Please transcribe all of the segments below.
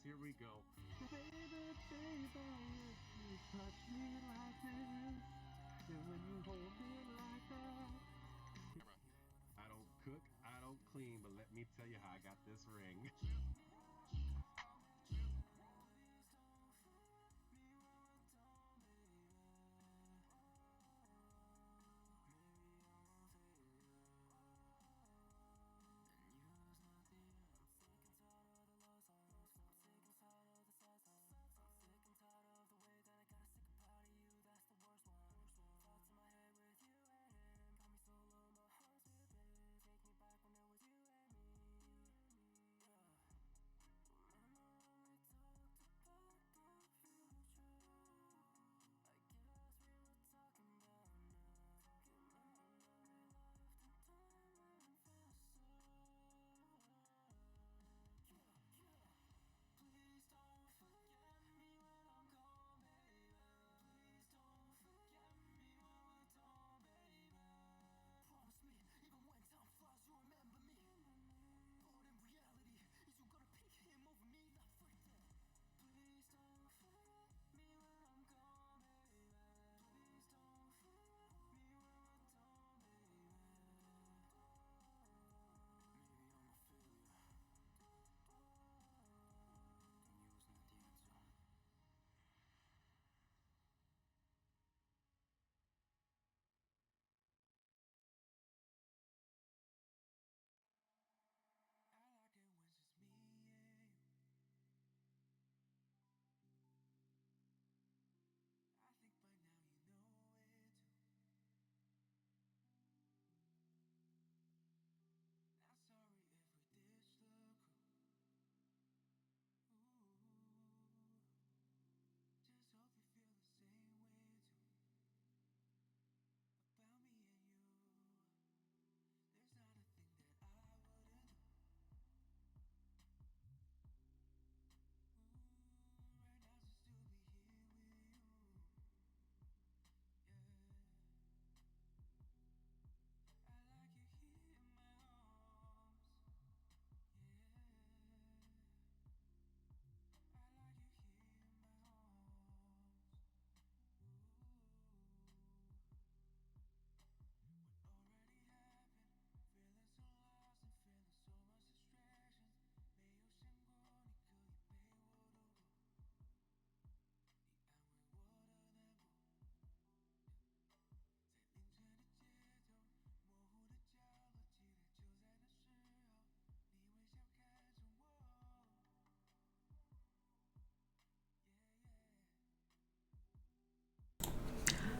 Here we go. Baby, baby, if you touch me like this, then when you hold me like that. I don't cook, I don't clean, but let me tell you how I got this ring.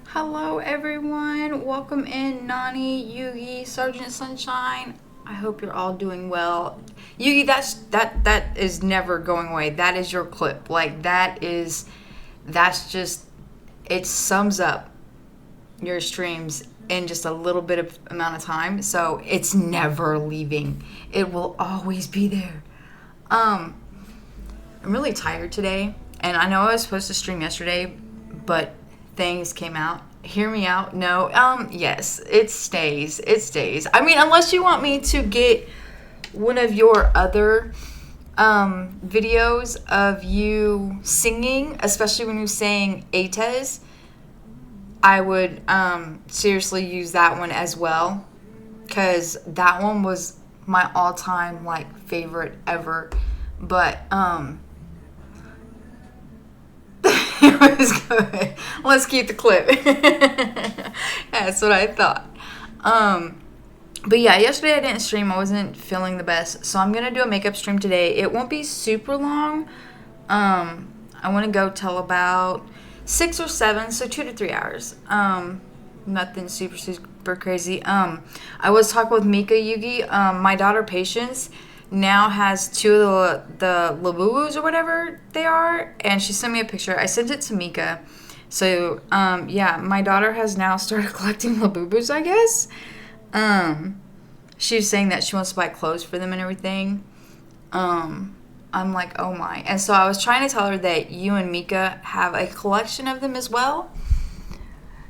Hello, everyone. Welcome in, Nani, Yugi, Sergeant Sunshine. I hope you're all doing well. Yugi, that is never going away. That is your clip. That's just it sums up your streams in just a little bit of amount of time. So it's never leaving. It will always be there. Um, I'm really tired today, and I know I was supposed to stream yesterday, but things came out. Hear me out. No, yes, it stays. It stays. I mean, unless you want me to get one of your other videos of you singing, especially when you sang Ates, I would seriously use that one as well, because that one was my all-time like favorite ever. But it was good. Let's keep the clip. That's what I thought. But yeah, yesterday I didn't stream. I wasn't feeling the best, so I'm gonna do a makeup stream today. It won't be super long. I want to go till about 6 or 7, so 2 to 3 hours. Nothing super crazy. I was talking with Mika Yugi. My daughter Patience now has two of the Labubus or whatever they are, and she sent me a picture. I sent it to Mika. So yeah, my daughter has now started collecting Labubus, I guess. She was saying that she wants to buy clothes for them and everything. I'm like, oh my. And so I was trying to tell her that you and Mika have a collection of them as well.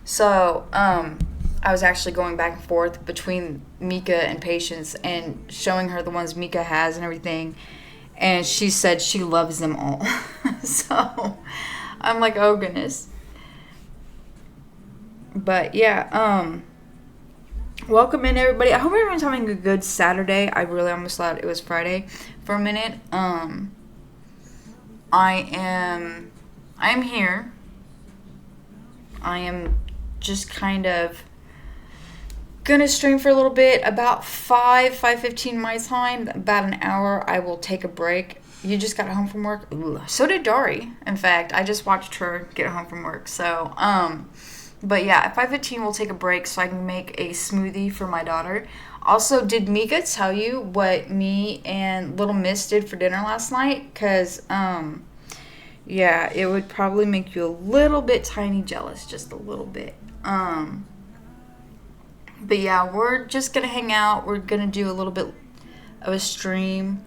So I was actually going back and forth between Mika and Patience and showing her the ones Mika has and everything. and she said she loves them all. So I'm like, oh goodness. But yeah, welcome in everybody. I hope everyone's having a good Saturday. I really almost thought it was Friday for a minute. I am here. I am just kind of gonna stream for a little bit, about 5:15 my time, about an hour. I will take a break. You just got home from work? Ooh, so did Dari. In fact, I just watched her get home from work. So, but yeah, at 5:15 we'll take a break so I can make a smoothie for my daughter. Also, did Mika tell you what me and Little Miss did for dinner last night? Because, yeah, it would probably make you a little bit tiny jealous, just a little bit. But yeah, we're just gonna hang out. We're gonna do a little bit of a stream.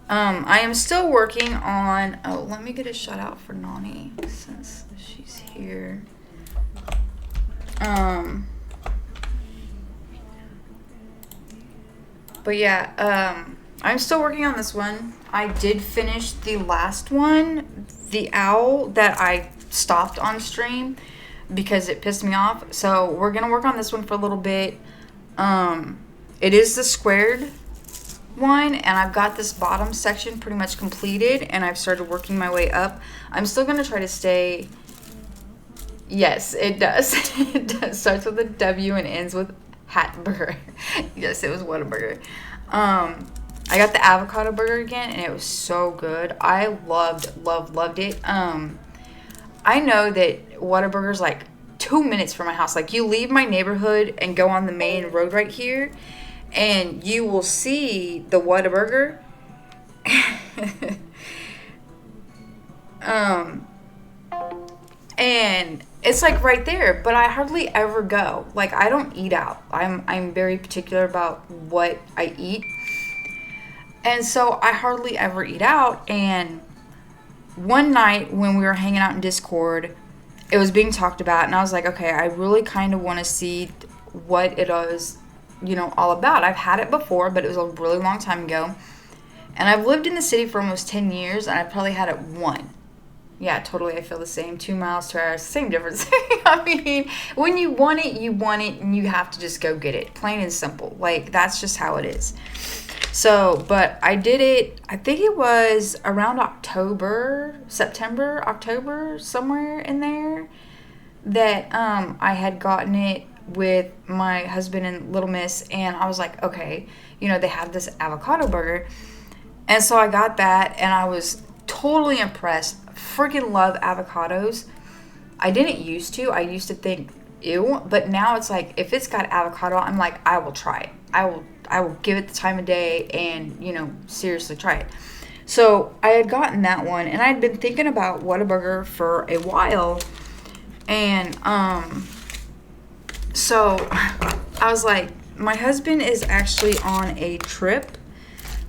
I am still working on... Oh, let me get a shout out for Nani since she's here. But yeah, I'm still working on this one. I did finish the last one, the owl, that I stopped on stream because it pissed me off. So we're gonna work on this one for a little bit. It is the squared one, and I've got this bottom section pretty much completed, and I've started working my way up. I'm still gonna try to stay... Yes, it does. It does. Starts with a W and ends with Hatburger. Yes, it was Whataburger. I got the avocado burger again, and it was so good. I loved it. I know that Whataburger's like 2 minutes from my house. Like, you leave my neighborhood and go on the main road right here, and you will see the Whataburger. And it's like right there, but I hardly ever go. Like, I don't eat out. I'm very particular about what I eat. And so I hardly ever eat out. And one night when we were hanging out in Discord, it was being talked about, and I was like, okay, I really kind of want to see what it is, all about. I've had it before, but it was a really long time ago. And I've lived in the city for almost 10 years, and I've probably had it one. Yeah, totally, I feel the same. 2 miles, 2 hours, same difference. I mean, when you want it, and you have to just go get it. Plain and simple. Like, that's just how it is. So, but I did it, I think it was around September, October, somewhere in there, that I had gotten it with my husband and Little Miss, and I was like, okay, they have this avocado burger. And so I got that, and I was totally impressed. Freaking love avocados. I didn't used to. I used to think, ew, but now it's like, if it's got avocado, I'm like, I will try it. I will give it the time of day and, seriously try it. So I had gotten that one, and I had been thinking about Whataburger for a while. And so I was like, my husband is actually on a trip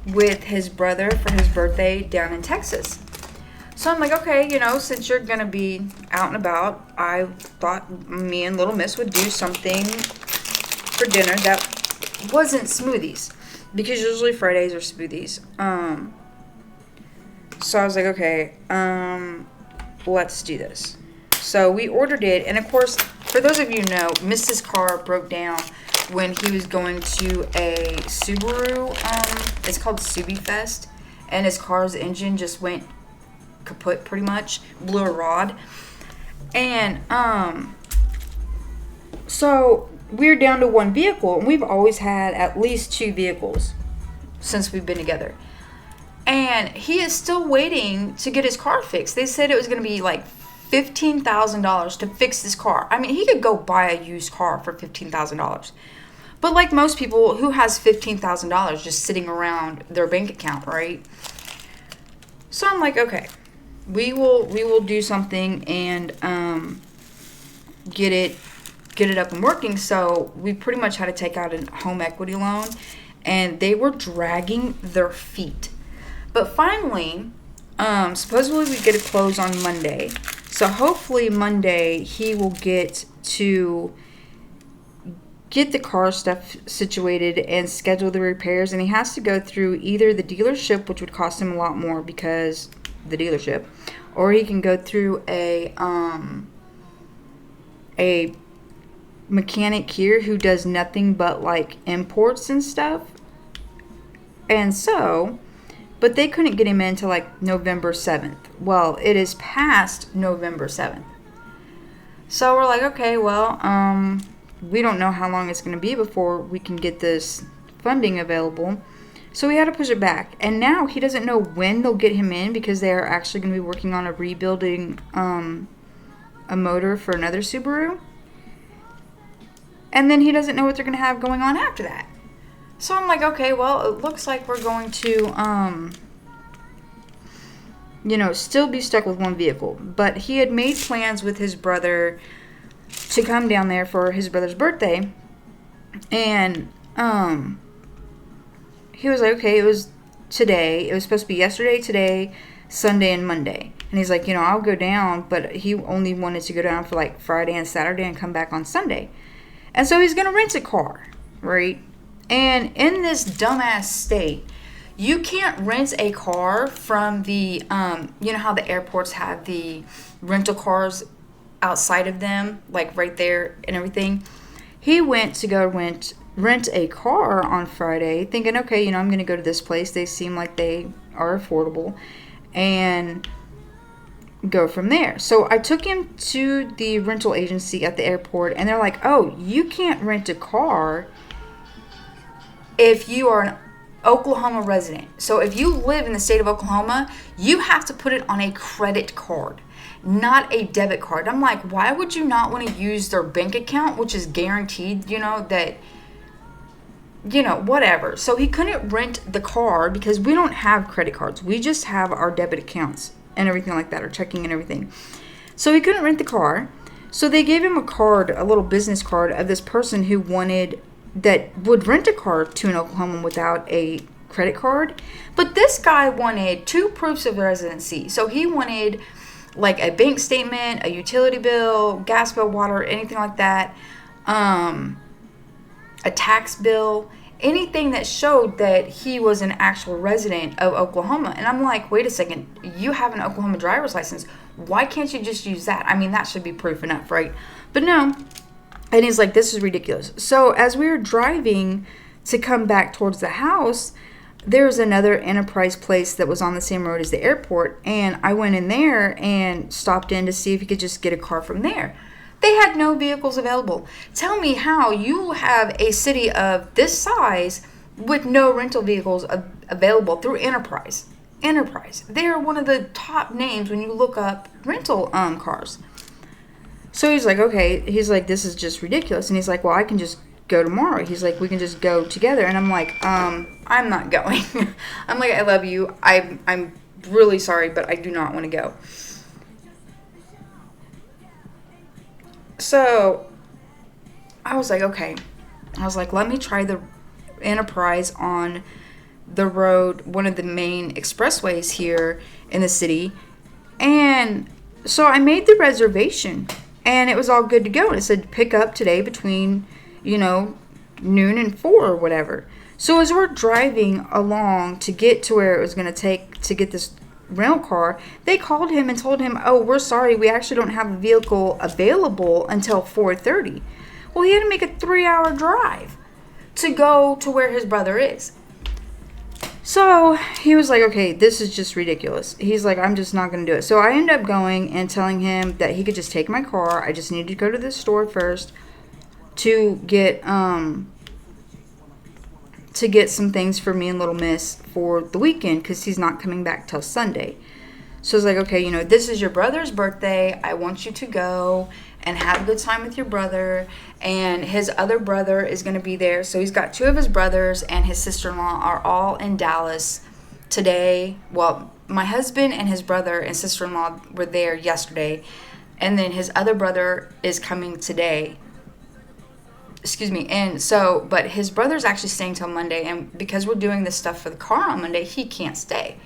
with his brother for his birthday down in Texas. So I'm like, okay, since you're going to be out and about, I thought me and Little Miss would do something for dinner that wasn't smoothies, because usually Fridays are smoothies. So I was like, okay, let's do this. So we ordered it, and of course, for those of you who know, Mrs. car broke down when he was going to a Subaru, it's called Subi Fest, and his car's engine just went kaput pretty much, blew a rod. And so we're down to one vehicle, and we've always had at least 2 vehicles since we've been together. And he is still waiting to get his car fixed. They said it was going to be like $15,000 to fix this car. I mean, he could go buy a used car for $15,000. But like most people, who has $15,000 just sitting around their bank account, right? So I'm like, okay, we will do something and get it up and working. So we pretty much had to take out a home equity loan, and they were dragging their feet. But finally, supposedly we get it closed on Monday. So hopefully Monday he will get get the car stuff situated and schedule the repairs, and he has to go through either the dealership, which would cost him a lot more because the dealership, or he can go through a mechanic here who does nothing but like imports and stuff. And so, but they couldn't get him in until like November 7th. Well, it is past November 7th. So we're like, okay, well, we don't know how long it's going to be before we can get this funding available. So we had to push it back. And now he doesn't know when they'll get him in because they are actually going to be working on rebuilding a motor for another Subaru. And then he doesn't know what they're going to have going on after that. So I'm like, okay, well, it looks like we're going to, still be stuck with one vehicle. But he had made plans with his brother to come down there for his brother's birthday. And he was like, okay, it was today. It was supposed to be yesterday, today, Sunday, and Monday. And he's like, I'll go down. But he only wanted to go down for like Friday and Saturday and come back on Sunday. And so he's going to rent a car, right? And in this dumbass state, you can't rent a car from the, you know how the airports have the rental cars outside of them, like right there and everything. He went to go rent a car on Friday, thinking, okay, I'm going to go to this place. They seem like they are affordable, and go from there. So I took him to the rental agency at the airport, and they're like, oh, you can't rent a car if you are an Oklahoma resident. So if you live in the state of Oklahoma, you have to put it on a credit card, not a debit card. I'm like, why would you not want to use their bank account, which is guaranteed, whatever. So he couldn't rent the car because we don't have credit cards. We just have our debit accounts and everything like that, or checking and everything. So he couldn't rent the car. So they gave him a card, a little business card of this person who would rent a car to an Oklahoman without a credit card. But this guy wanted 2 proofs of residency. So he wanted like a bank statement, a utility bill, gas bill, water, anything like that, a tax bill, anything that showed that he was an actual resident of Oklahoma. And I'm like, wait a second, you have an Oklahoma driver's license. Why can't you just use that? I mean, that should be proof enough, right? But no. And he's like, this is ridiculous. So as we were driving to come back towards the house, there's another Enterprise place that was on the same road as the airport. And I went in there and stopped in to see if he could just get a car from there. They had no vehicles available. Tell me how you have a city of this size with no rental vehicles available through Enterprise. Enterprise. They are one of the top names when you look up rental cars. So he's like, okay. He's like, this is just ridiculous. And he's like, well, I can just go tomorrow. He's like, we can just go together. And I'm like, I'm not going. I'm like, I love you. I'm really sorry, but I do not want to go. So I was like, okay. I was like, let me try the Enterprise on the road, one of the main expressways here in the city. And so I made the reservation, and it was all good to go. And it said pick up today between, noon and 4 or whatever. So as we're driving along to get to where it was going to take to get this rental car, they called him and told him, oh, we're sorry, we actually don't have a vehicle available until 4:30. Well, he had to make a 3-hour drive to go to where his brother is. So he was like, okay, this is just ridiculous. He's like, I'm just not going to do it. So I ended up going and telling him that he could just take my car. I just needed to go to the store first to get some things for me and Little Miss for the weekend, because he's not coming back till Sunday. So I was like, okay, this is your brother's birthday. I want you to go and have a good time with your brother. And his other brother is going to be there. So he's got 2 of his brothers and his sister-in-law are all in Dallas today. Well, my husband and his brother and sister-in-law were there yesterday. And then his other brother is coming today. Excuse me. And so, but his brother's actually staying till Monday. And because we're doing this stuff for the car on Monday, he can't stay.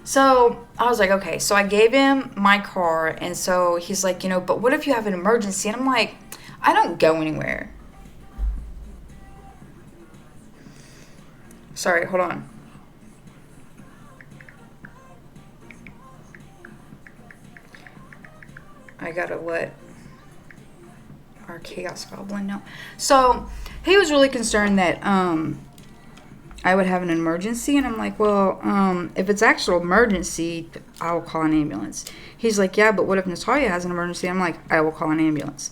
So I was like, okay. So I gave him my car. And so he's like, but what if you have an emergency? And I'm like, I don't go anywhere Sorry, hold on. I gotta let our chaos goblin know. So he was really concerned that I would have an emergency, and I'm like, well, if it's actual emergency, I will call an ambulance. He's like, yeah, but what if Natalia has an emergency? I'm like, I will call an ambulance.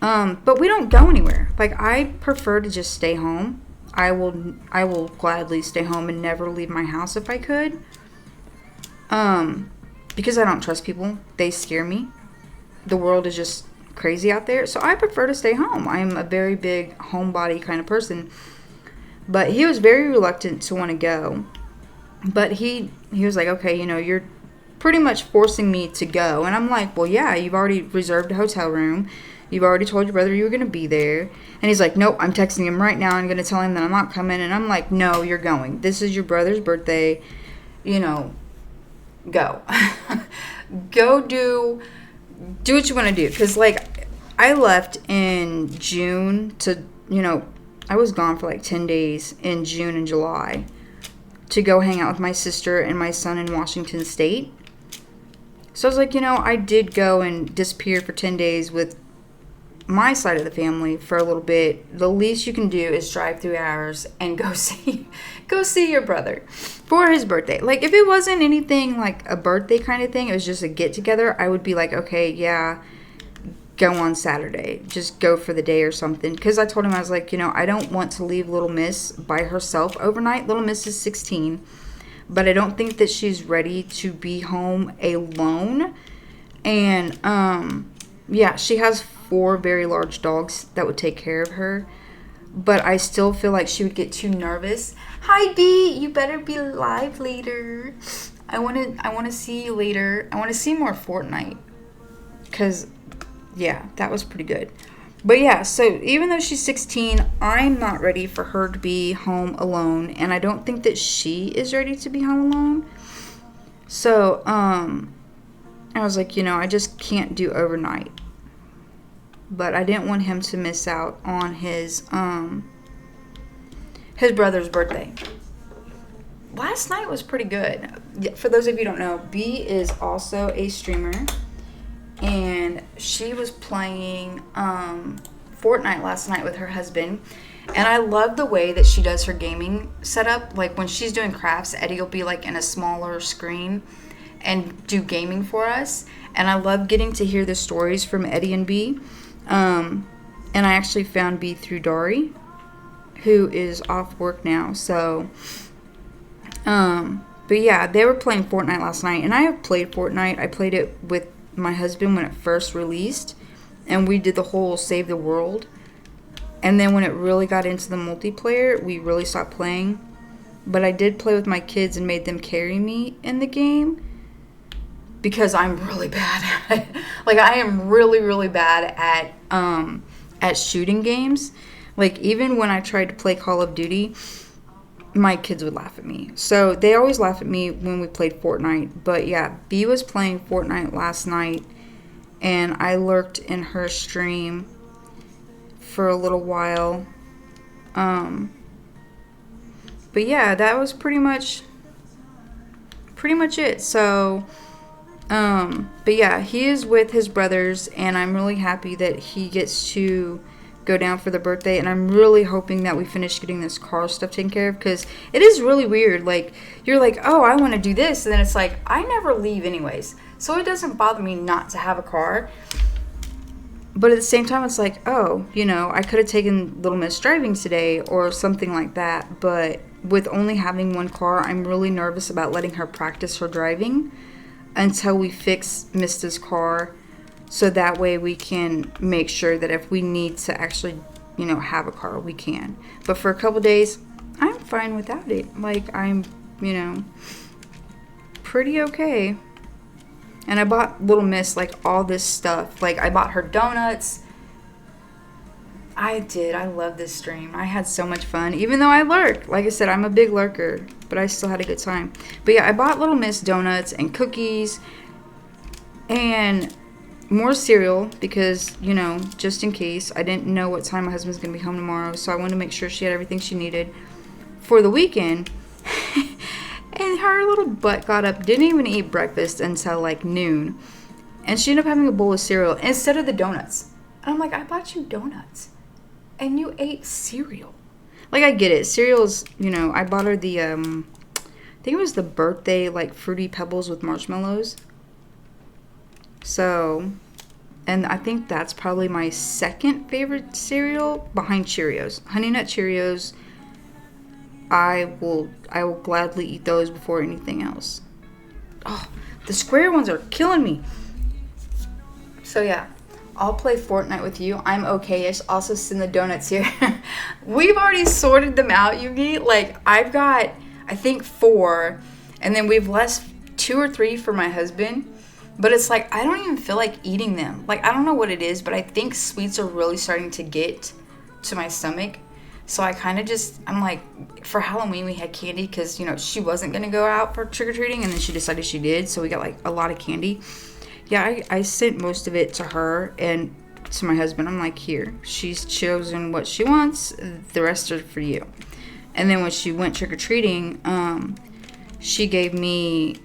But we don't go anywhere. Like, I prefer to just stay home. I will gladly stay home and never leave my house if I could. Because I don't trust people. They scare me. The world is just crazy out there. So I prefer to stay home. I'm a very big homebody kind of person. But he was very reluctant to want to go. But he was like, okay, you're pretty much forcing me to go. And I'm like, well, yeah, you've already reserved a hotel room. You've already told your brother you were going to be there. And he's like, nope, I'm texting him right now. I'm going to tell him that I'm not coming. And I'm like, no, you're going. This is your brother's birthday. Go. Go do what you want to do. Because, like, I left in June to, I was gone for like 10 days in June and July to go hang out with my sister and my son in Washington State. So I was like, I did go and disappear for 10 days with my side of the family for a little bit. The least you can do is drive 3 hours and go see your brother for his birthday. Like, if it wasn't anything like a birthday kind of thing, it was just a get together, I would be like, okay, yeah, go on Saturday. Just go for the day or something. Because I told him, I was like, I don't want to leave Little Miss by herself overnight. Little Miss is 16. But I don't think that she's ready to be home alone. And, yeah, she has 4 very large dogs that would take care of her. But I still feel like she would get too nervous. Hi, B. You better be live later. I want to see you later. I want to see more Fortnite. Because, yeah, that was pretty good. But, yeah, so even though she's 16, I'm not ready for her to be home alone. And I don't think that she is ready to be home alone. So, I was like, I just can't do overnight. But I didn't want him to miss out on his brother's birthday. Last night was pretty good. For those of you who don't know, B is also a streamer. And she was playing Fortnite last night with her husband. And I love the way that she does her gaming setup. Like, when she's doing crafts, Eddie will be like in a smaller screen and do gaming for us. And I love getting to hear the stories from Eddie and B. And I actually found B through Dari, who is off work now. So, but yeah, they were playing Fortnite last night. And I have played Fortnite. I played it with my husband when it first released. And we did the whole save the world. And then when it really got into the multiplayer, we really stopped playing. But I did play with my kids and made them carry me in the game. Because I'm really bad at it. Like, I am really, really bad at shooting games. Like, even when I tried to play Call of Duty, my kids would laugh at me. So, they always laugh at me when we played Fortnite. But, yeah, B was playing Fortnite last night. And I lurked in her stream for a little while. But, yeah, that was pretty much it. So... but yeah, he is with his brothers, and I'm really happy that he gets to go down for the birthday, and I'm really hoping that we finish getting this car stuff taken care of, because it is really weird. Like, you're like, oh, I want to do this, and then it's like, I never leave anyways, so it doesn't bother me not to have a car. But at the same time, it's like, oh, I could have taken Little Miss driving today or something like that, but with only having one car, I'm really nervous about letting her practice her driving until we fix Mista's car, so that way we can make sure that if we need to actually, have a car, we can. But for a couple days, I'm fine without it. Like, I'm, pretty okay. And I bought Little Miss, like, all this stuff. Like, I bought her donuts. I did. I love this stream. I had so much fun. Even though I lurked. Like I said, I'm a big lurker. But I still had a good time. But yeah, I bought Little Miss donuts and cookies. And more cereal. Because, just in case. I didn't know what time my husband's going to be home tomorrow. So I wanted to make sure she had everything she needed for the weekend. And her little butt got up, didn't even eat breakfast until like noon. And she ended up having a bowl of cereal instead of the donuts. And I'm like, I bought you donuts. And you ate cereal. Like, I get it. Cereal's, you know, I bought her the, I think it was the birthday, like, Fruity Pebbles with marshmallows. So, and I think that's probably my second favorite cereal behind Cheerios. Honey Nut Cheerios. I will gladly eat those before anything else. Oh, the square ones are killing me. So yeah, I'll play Fortnite with you. I'm okay-ish. Also send the donuts here. We've already sorted them out, Yugi. Like, I've got, I think 4, and then we've left 2 or 3 for my husband. But it's like, I don't even feel like eating them. Like, I don't know what it is, but I think sweets are really starting to get to my stomach. So I kind of just, I'm like, for Halloween we had candy because, you know, she wasn't going to go out for trick-or-treating, and then she decided she did. So we got, like, a lot of candy. Yeah, I sent most of it to her and to my husband. I'm like, here, she's chosen what she wants. The rest are for you. And then when she went trick-or-treating, she gave me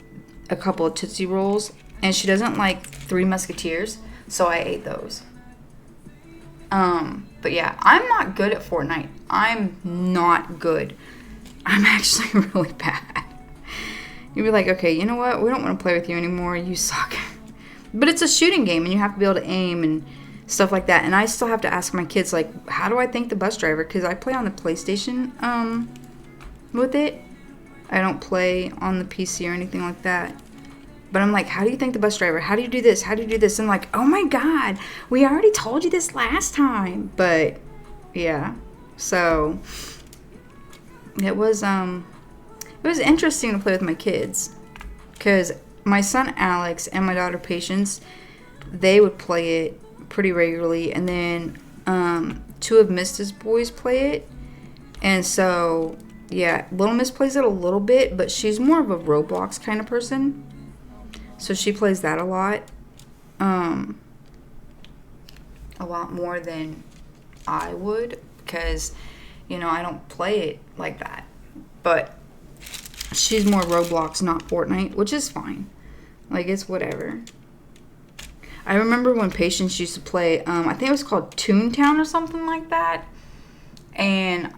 a couple of Tootsie Rolls. And she doesn't like Three Musketeers, so I ate those. But yeah, I'm not good at Fortnite. I'm not good. I'm actually really bad. You'd be like, okay, you know what? We don't want to play with you anymore. You suck. But it's a shooting game, and you have to be able to aim and stuff like that. And I still have to ask my kids, like, how do I thank the bus driver? Because I play on the PlayStation with it. I don't play on the PC or anything like that. But I'm like, how do you thank the bus driver? How do you do this? How do you do this? And I'm like, oh my God, we already told you this last time. But yeah, so it was interesting to play with my kids, because my son Alex and my daughter Patience, they would play it pretty regularly, and then 2 of Mista's boys play it, and so yeah, Little Miss plays it a little bit, but she's more of a Roblox kind of person. So she plays that a lot more than I would, because, you know, I don't play it like that. But she's more Roblox, not Fortnite, which is fine. Like, it's whatever. I remember when Patience used to play, I think it was called Toontown or something like that. And,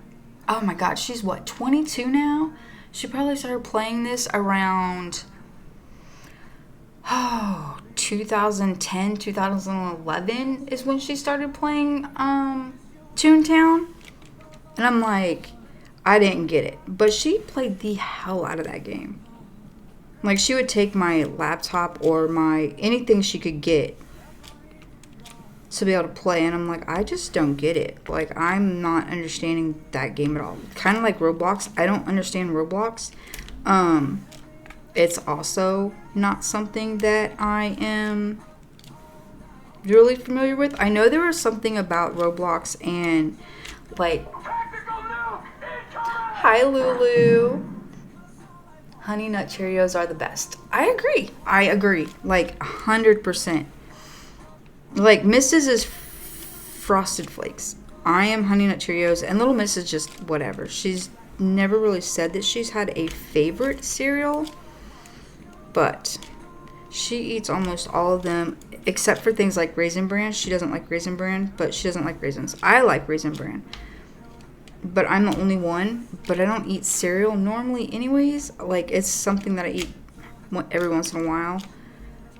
oh my God, she's what, 22 now? She probably started playing this around... 2010, 2011 is when she started playing Toontown. And I'm like, I didn't get it. But she played the hell out of that game. Like, she would take my laptop or anything she could get to be able to play. And I'm like, I just don't get it. Like, I'm not understanding that game at all. Kind of like Roblox. I don't understand Roblox. It's also not something that I am really familiar with. I know there was something about Roblox and, like, hi Lulu, Honey Nut Cheerios are the best. I agree, like 100%. Like, Mrs. is Frosted Flakes. I am Honey Nut Cheerios, and Little Miss is just whatever. She's never really said that she's had a favorite cereal. But she eats almost all of them, except for things like Raisin Bran. She doesn't like Raisin Bran, but she doesn't like raisins. I like Raisin Bran. But I'm the only one. But I don't eat cereal normally anyways. Like, it's something that I eat every once in a while.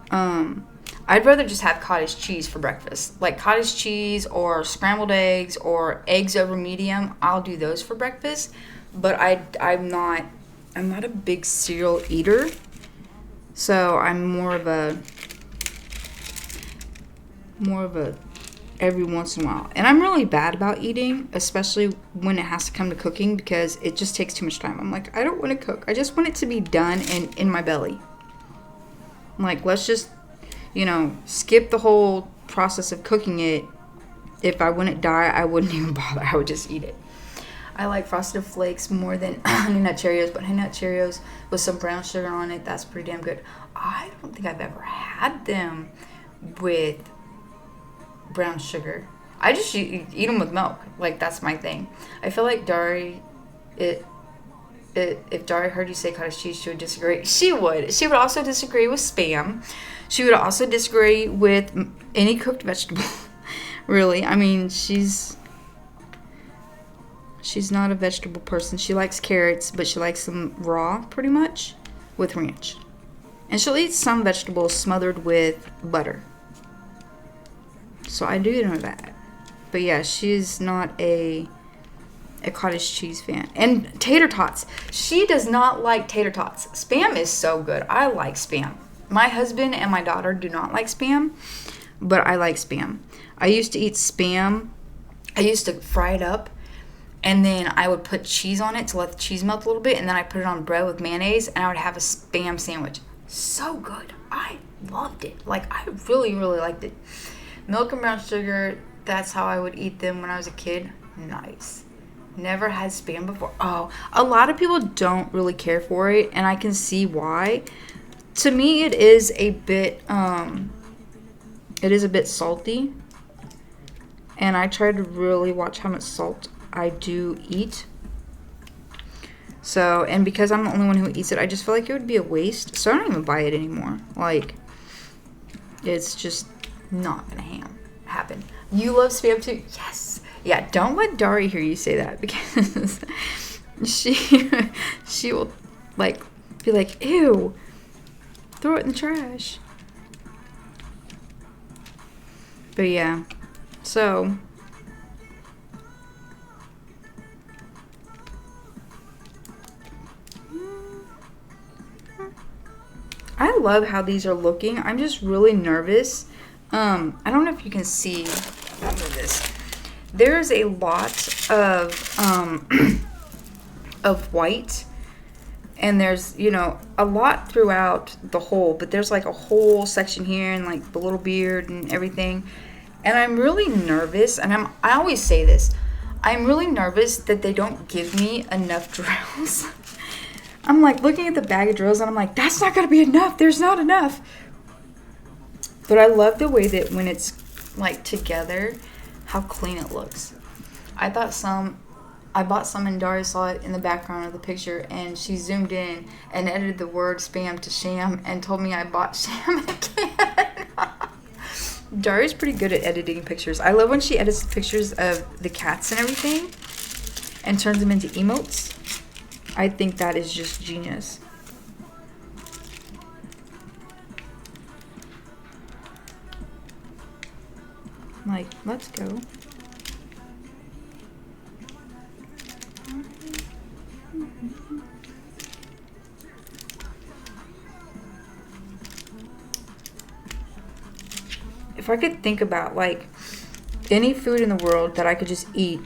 I'd rather just have cottage cheese for breakfast. Like, cottage cheese or scrambled eggs or eggs over medium. I'll do those for breakfast. But I'm not a big cereal eater. So I'm more of a every once in a while. And I'm really bad about eating, especially when it has to come to cooking, because it just takes too much time. I'm like, I don't want to cook. I just want it to be done and in my belly. I'm like, let's just, you know, skip the whole process of cooking it. If I wouldn't die, I wouldn't even bother. I would just eat it. I like Frosted Flakes more than Honey Nut Cheerios, but Honey Nut Cheerios with some brown sugar on it, that's pretty damn good. I don't think I've ever had them with brown sugar. I just eat them with milk. Like, that's my thing. I feel like Dari, if Dari heard you say cottage cheese, she would disagree. She would. She would also disagree with Spam. She would also disagree with any cooked vegetable. Really. I mean, she's not a vegetable person. She likes carrots, but she likes them raw, pretty much, with ranch. And she'll eat some vegetables smothered with butter. So I do know that. But yeah, she's not a cottage cheese fan. And tater tots. She does not like tater tots. Spam is so good. I like Spam. My husband and my daughter do not like Spam, but I like Spam. I used to eat Spam. I used to fry it up, and then I would put cheese on it to let the cheese melt a little bit, and then I put it on bread with mayonnaise, and I would have a Spam sandwich. So good. I loved it. Like, I really, really liked it. Milk and brown sugar, that's how I would eat them when I was a kid. Nice. Never had Spam before. Oh, a lot of people don't really care for it, and I can see why. To me, it is a bit salty, and I try to really watch how much salt I do eat. So, and because I'm the only one who eats it, I just feel like it would be a waste. So I don't even buy it anymore. Like, it's just not gonna happen. You love Spam too? Yes. Yeah, don't let Dari hear you say that, because she will, like, be like, ew, throw it in the trash. But yeah, so I love how these are looking. I'm just really nervous. I don't know if you can see under this. There's a lot of of white, and there's, you know, a lot throughout the whole, but there's like a whole section here and like the little beard and everything. And I'm really nervous, and I always say this, I'm really nervous that they don't give me enough drills. I'm like looking at the bag of drills and I'm like, that's not gonna be enough. There's not enough. But I love the way that when it's like together, how clean it looks. I bought some and Dari saw it in the background of the picture, and she zoomed in and edited the word Spam to sham and told me I bought sham again. Dari's pretty good at editing pictures. I love when she edits the pictures of the cats and everything and turns them into emotes. I think that is just genius. Like, let's go. If I could think about, like, any food in the world that I could just eat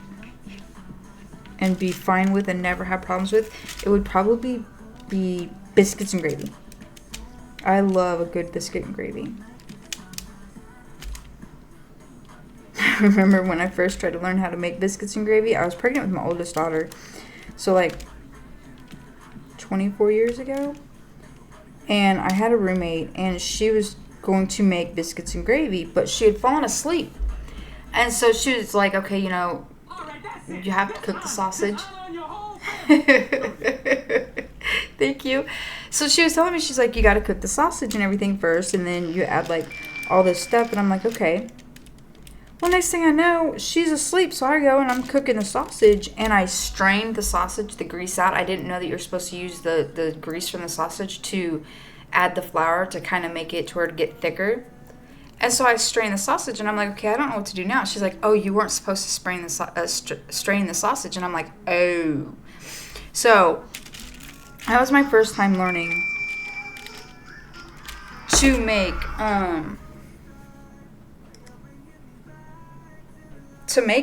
and be fine with and never have problems with, it would probably be biscuits and gravy. I love a good biscuit and gravy. I remember when I first tried to learn how to make biscuits and gravy, I was pregnant with my oldest daughter. So, like, 24 years ago. And I had a roommate, and she was going to make biscuits and gravy, but she had fallen asleep. And so she was like, okay, you know, you have to cook the sausage. Thank you. So she was telling me, she's like, you got to cook the sausage and everything first, and then you add, like, all this stuff. And I'm like, okay. Well, next thing I know, she's asleep, so I go and I'm cooking the sausage, and I strained the sausage, the grease out. I didn't know that you're supposed to use the grease from the sausage to add the flour to kind of make it to where it get thicker. And so I strained the sausage, and I'm like, okay, I don't know what to do now. She's like, oh, you weren't supposed to strain the sausage. And I'm like, oh. So that was my first time learning to make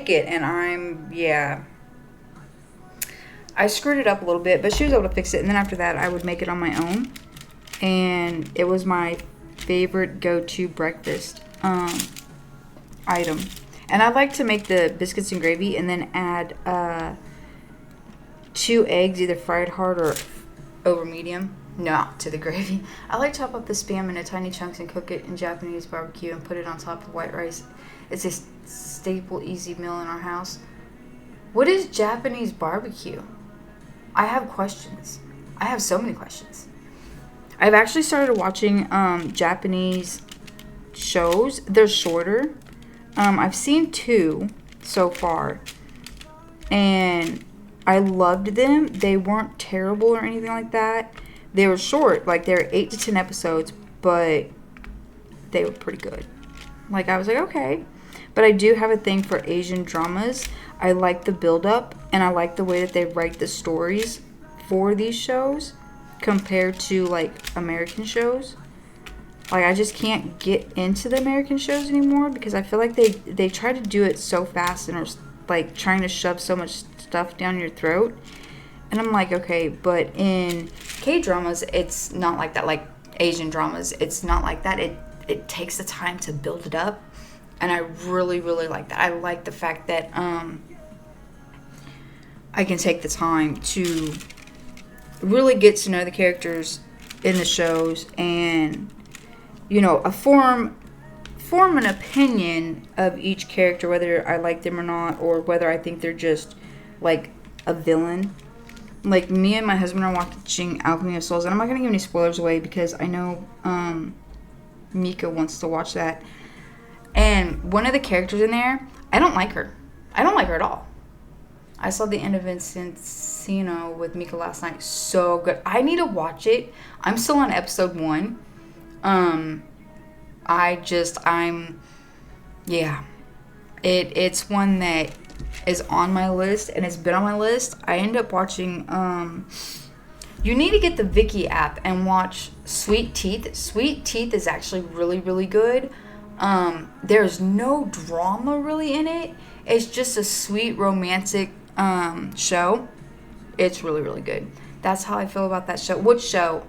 it, and I screwed it up a little bit, but she was able to fix it. And then after that, I would make it on my own, and it was my favorite go-to breakfast item. And I like to make the biscuits and gravy and then add 2 eggs, either fried hard or over medium, to the gravy. I like to chop up the Spam into tiny chunks and cook it in Japanese barbecue and put it on top of white rice. It's a staple easy meal in our house. What is Japanese barbecue? I have questions. I have so many questions. I've actually started watching Japanese shows. They're shorter. I've seen 2 so far, and I loved them. They weren't terrible or anything like that. They were short, like they're 8 to 10 episodes, but they were pretty good. Like, I was like, okay. But I do have a thing for Asian dramas. I like the build-up, and I like the way that they write the stories for these shows compared to, like, American shows. Like, I just can't get into the American shows anymore because I feel like they try to do it so fast and are, like, trying to shove so much stuff down your throat. And I'm like, okay, but in K-dramas, it's not like that. Like, Asian dramas, it's not like that. It takes the time to build it up. And I really, really like that. I like the fact that I can take the time to really get to know the characters in the shows and, you know, form an opinion of each character, whether I like them or not, or whether I think they're just, like, a villain. Like, me and my husband are watching Alchemy of Souls, and I'm not going to give any spoilers away because I know Mika wants to watch that. And one of the characters in there, I don't like her. I don't like her at all. I saw the end of Encino with Mika last night. So good. I need to watch it. I'm still on episode 1. It's one that is on my list and it's been on my list. I end up watching, you need to get the Viki app and watch Sweet Teeth. Sweet Teeth is actually really, really good. There's no drama really in it. It's just a sweet romantic show. It's really, really good. That's how I feel about that show. Which show?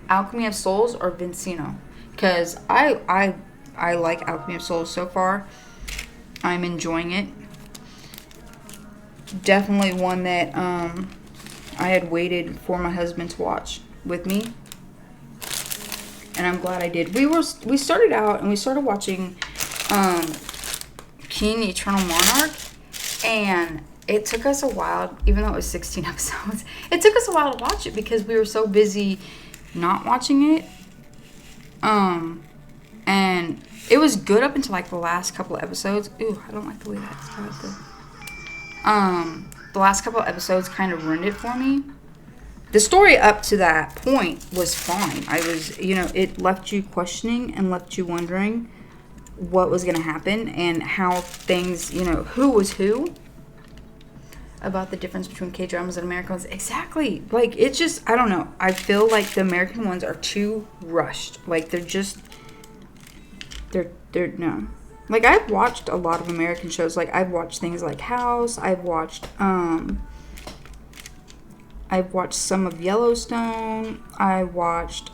Alchemy of Souls or Vincino? Because I like Alchemy of Souls so far. I'm enjoying it. Definitely one that I had waited for my husband to watch with me. And I'm glad I did. We started out and we started watching King Eternal Monarch, and it took us a while, even though it was 16 episodes, it took us a while to watch it because we were so busy not watching it. And it was good up until like the last couple of episodes. Ooh, I don't like the way that started. The last couple of episodes kind of ruined it for me. The story up to that point was fine. It left you questioning and left you wondering what was going to happen and how things, who was who. About the difference between K-dramas and American ones. Exactly. Like, it's just, I don't know. I feel like the American ones are too rushed. Like, they're no. Like, I've watched a lot of American shows. Like, I've watched things like House. I've watched some of Yellowstone. I watched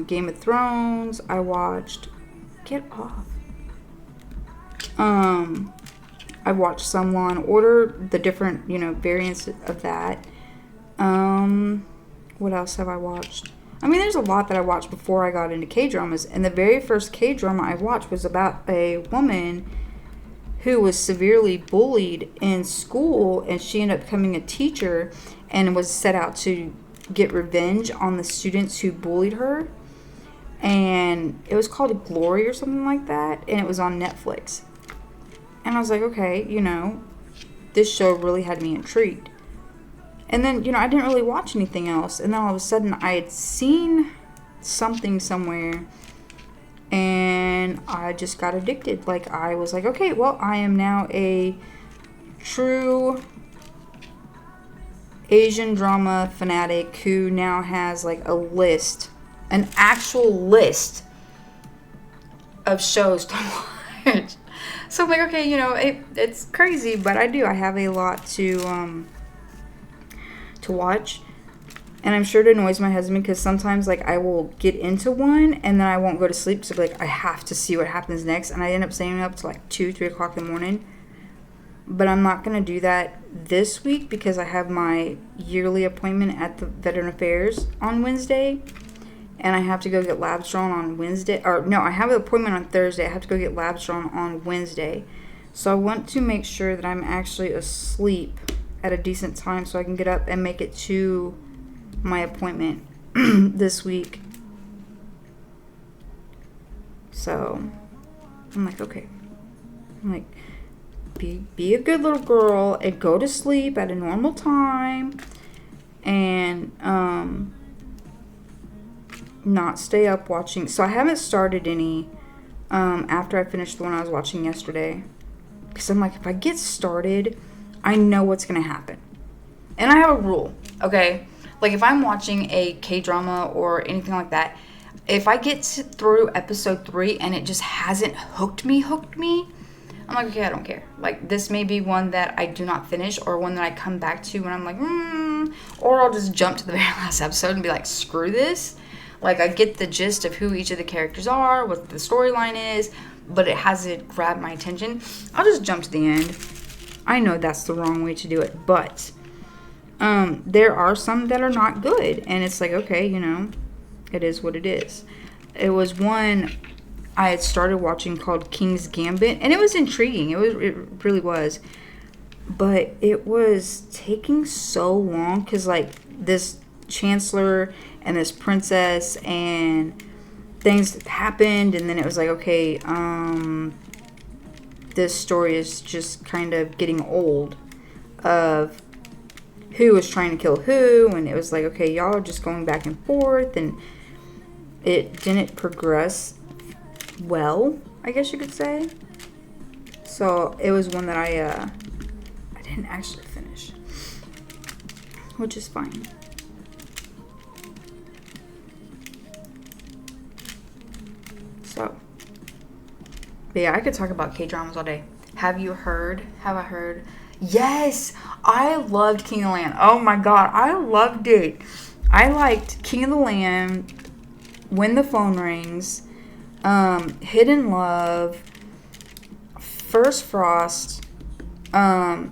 Game of Thrones. I watched... Get off. I watched some Law and Order, the different, variants of that. What else have I watched? I mean, there's a lot that I watched before I got into K-dramas. And the very first K-drama I watched was about a woman who was severely bullied in school, and she ended up becoming a teacher and was set out to get revenge on the students who bullied her. And it was called Glory or something like that, and it was on Netflix. And I was like, okay, this show really had me intrigued. And then, I didn't really watch anything else. And then all of a sudden, I had seen something somewhere, and I just got addicted. Like, I was like, okay, well, I am now a true Asian drama fanatic who now has, like, an actual list of shows to watch. So I'm like, okay, it's crazy, but I have a lot to watch. And I'm sure it annoys my husband because sometimes, like, I will get into one and then I won't go to sleep. So, like, I have to see what happens next. And I end up staying up to, like, 2, 3 o'clock in the morning. But I'm not going to do that this week because I have my yearly appointment at the Veteran Affairs on Wednesday. And I have to go get labs drawn on Wednesday. Or, no, I have an appointment on Thursday. I have to go get labs drawn on Wednesday. So I want to make sure that I'm actually asleep at a decent time so I can get up and make it to my appointment this week. So I'm like, okay. I'm like, be a good little girl and go to sleep at a normal time and not stay up watching. So I haven't started any after I finished the one I was watching yesterday, because I'm like, if I get started, I know what's gonna happen. And I have a rule, okay? Like, if I'm watching a K-drama or anything like that, if I get through episode 3 and it just hasn't hooked me, I'm like, okay, I don't care. Like, this may be one that I do not finish, or one that I come back to when I'm like, or I'll just jump to the very last episode and be like, screw this. Like, I get the gist of who each of the characters are, what the storyline is, but it hasn't grabbed my attention. I'll just jump to the end. I know that's the wrong way to do it, but there are some that are not good, and it's like, okay, you know, it is what it is. It was one I had started watching called King's Gambit, and it was intriguing. It really was. But it was taking so long, because, like, this chancellor and this princess and things happened, and then it was like, okay, this story is just kind of getting old of who was trying to kill who, and it was like, okay, y'all are just going back and forth, and it didn't progress well, I guess you could say. So it was one that I didn't actually finish, which is fine. So, but yeah, I could talk about K-dramas all day. Have I heard? Yes! I loved King of the Land. Oh my god, I loved it. I liked King of the Land, When the Phone Rings, Hidden Love, First Frost, The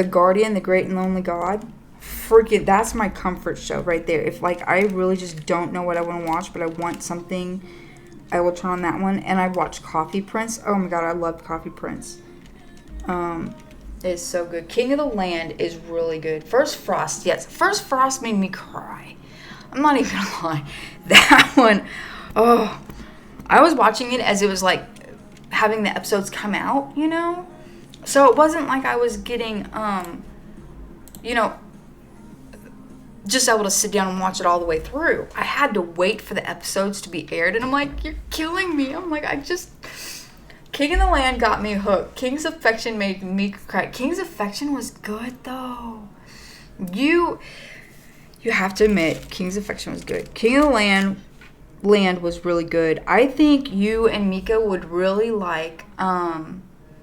Guardian, The Great and Lonely God. Freaking, that's my comfort show right there. If, like, I really just don't know what I want to watch, but I want something, I will turn on that one. And I watched Coffee Prince. Oh my god, I loved Coffee Prince. It's so good. King of the Land is really good. First Frost, yes. First Frost made me cry. I'm not even gonna lie. That one, oh. I was watching it as it was, like, having the episodes come out, you know? So it wasn't like I was getting, you know, just able to sit down and watch it all the way through. I had to wait for the episodes to be aired, and I'm like, you're killing me. I'm like, King of the Land got me hooked. King's Affection made me cry. King's Affection was good, though. You have to admit, King's Affection was good. King of the Land was really good. I think you and Mika would really like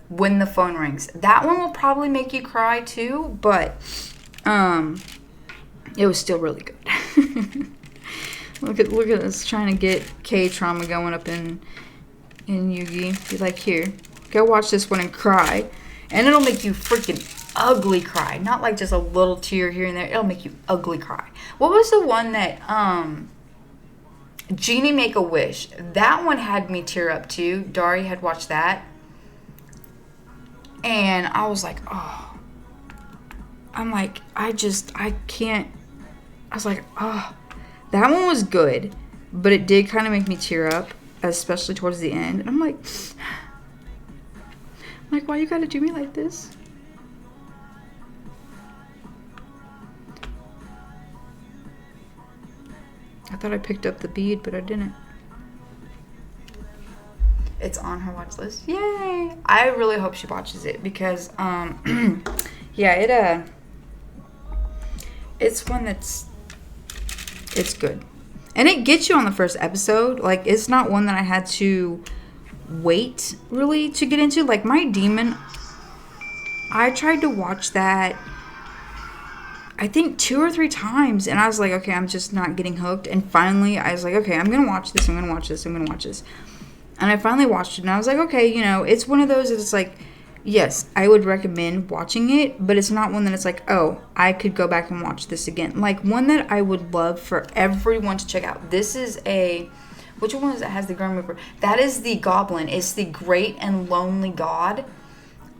When the Phone Rings. That one will probably make you cry too, but it was still really good. Look at us trying to get K-trauma going up in Yugi. Be like, here, go watch this one and cry. And it'll make you freaking ugly cry. Not like just a little tear here and there. It'll make you ugly cry. What was the one that Genie Make a Wish? That one had me tear up too. Dari had watched that. And I was like, oh. I'm like, I can't. I was like, oh. That one was good. But it did kind of make me tear up, especially towards the end. And I'm like, why you gotta do me like this? I thought I picked up the bead, but I didn't. It's on her watch list. Yay! I really hope she watches it because, yeah, it's one it's good. And it gets you on the first episode. Like, it's not one that I had to wait, really, to get into. Like, My Demon, I tried to watch that, I think 2 or 3 times. And I was like, okay, I'm just not getting hooked. And finally, I was like, okay, I'm going to watch this. And I finally watched it. And I was like, okay, you know, it's one of those that it's like, yes, I would recommend watching it, but it's not one that it's like, oh, I could go back and watch this again. Like, one that I would love for everyone to check out. This is which one is it has the Grim Reaper? That is the Goblin. It's the Great and Lonely God.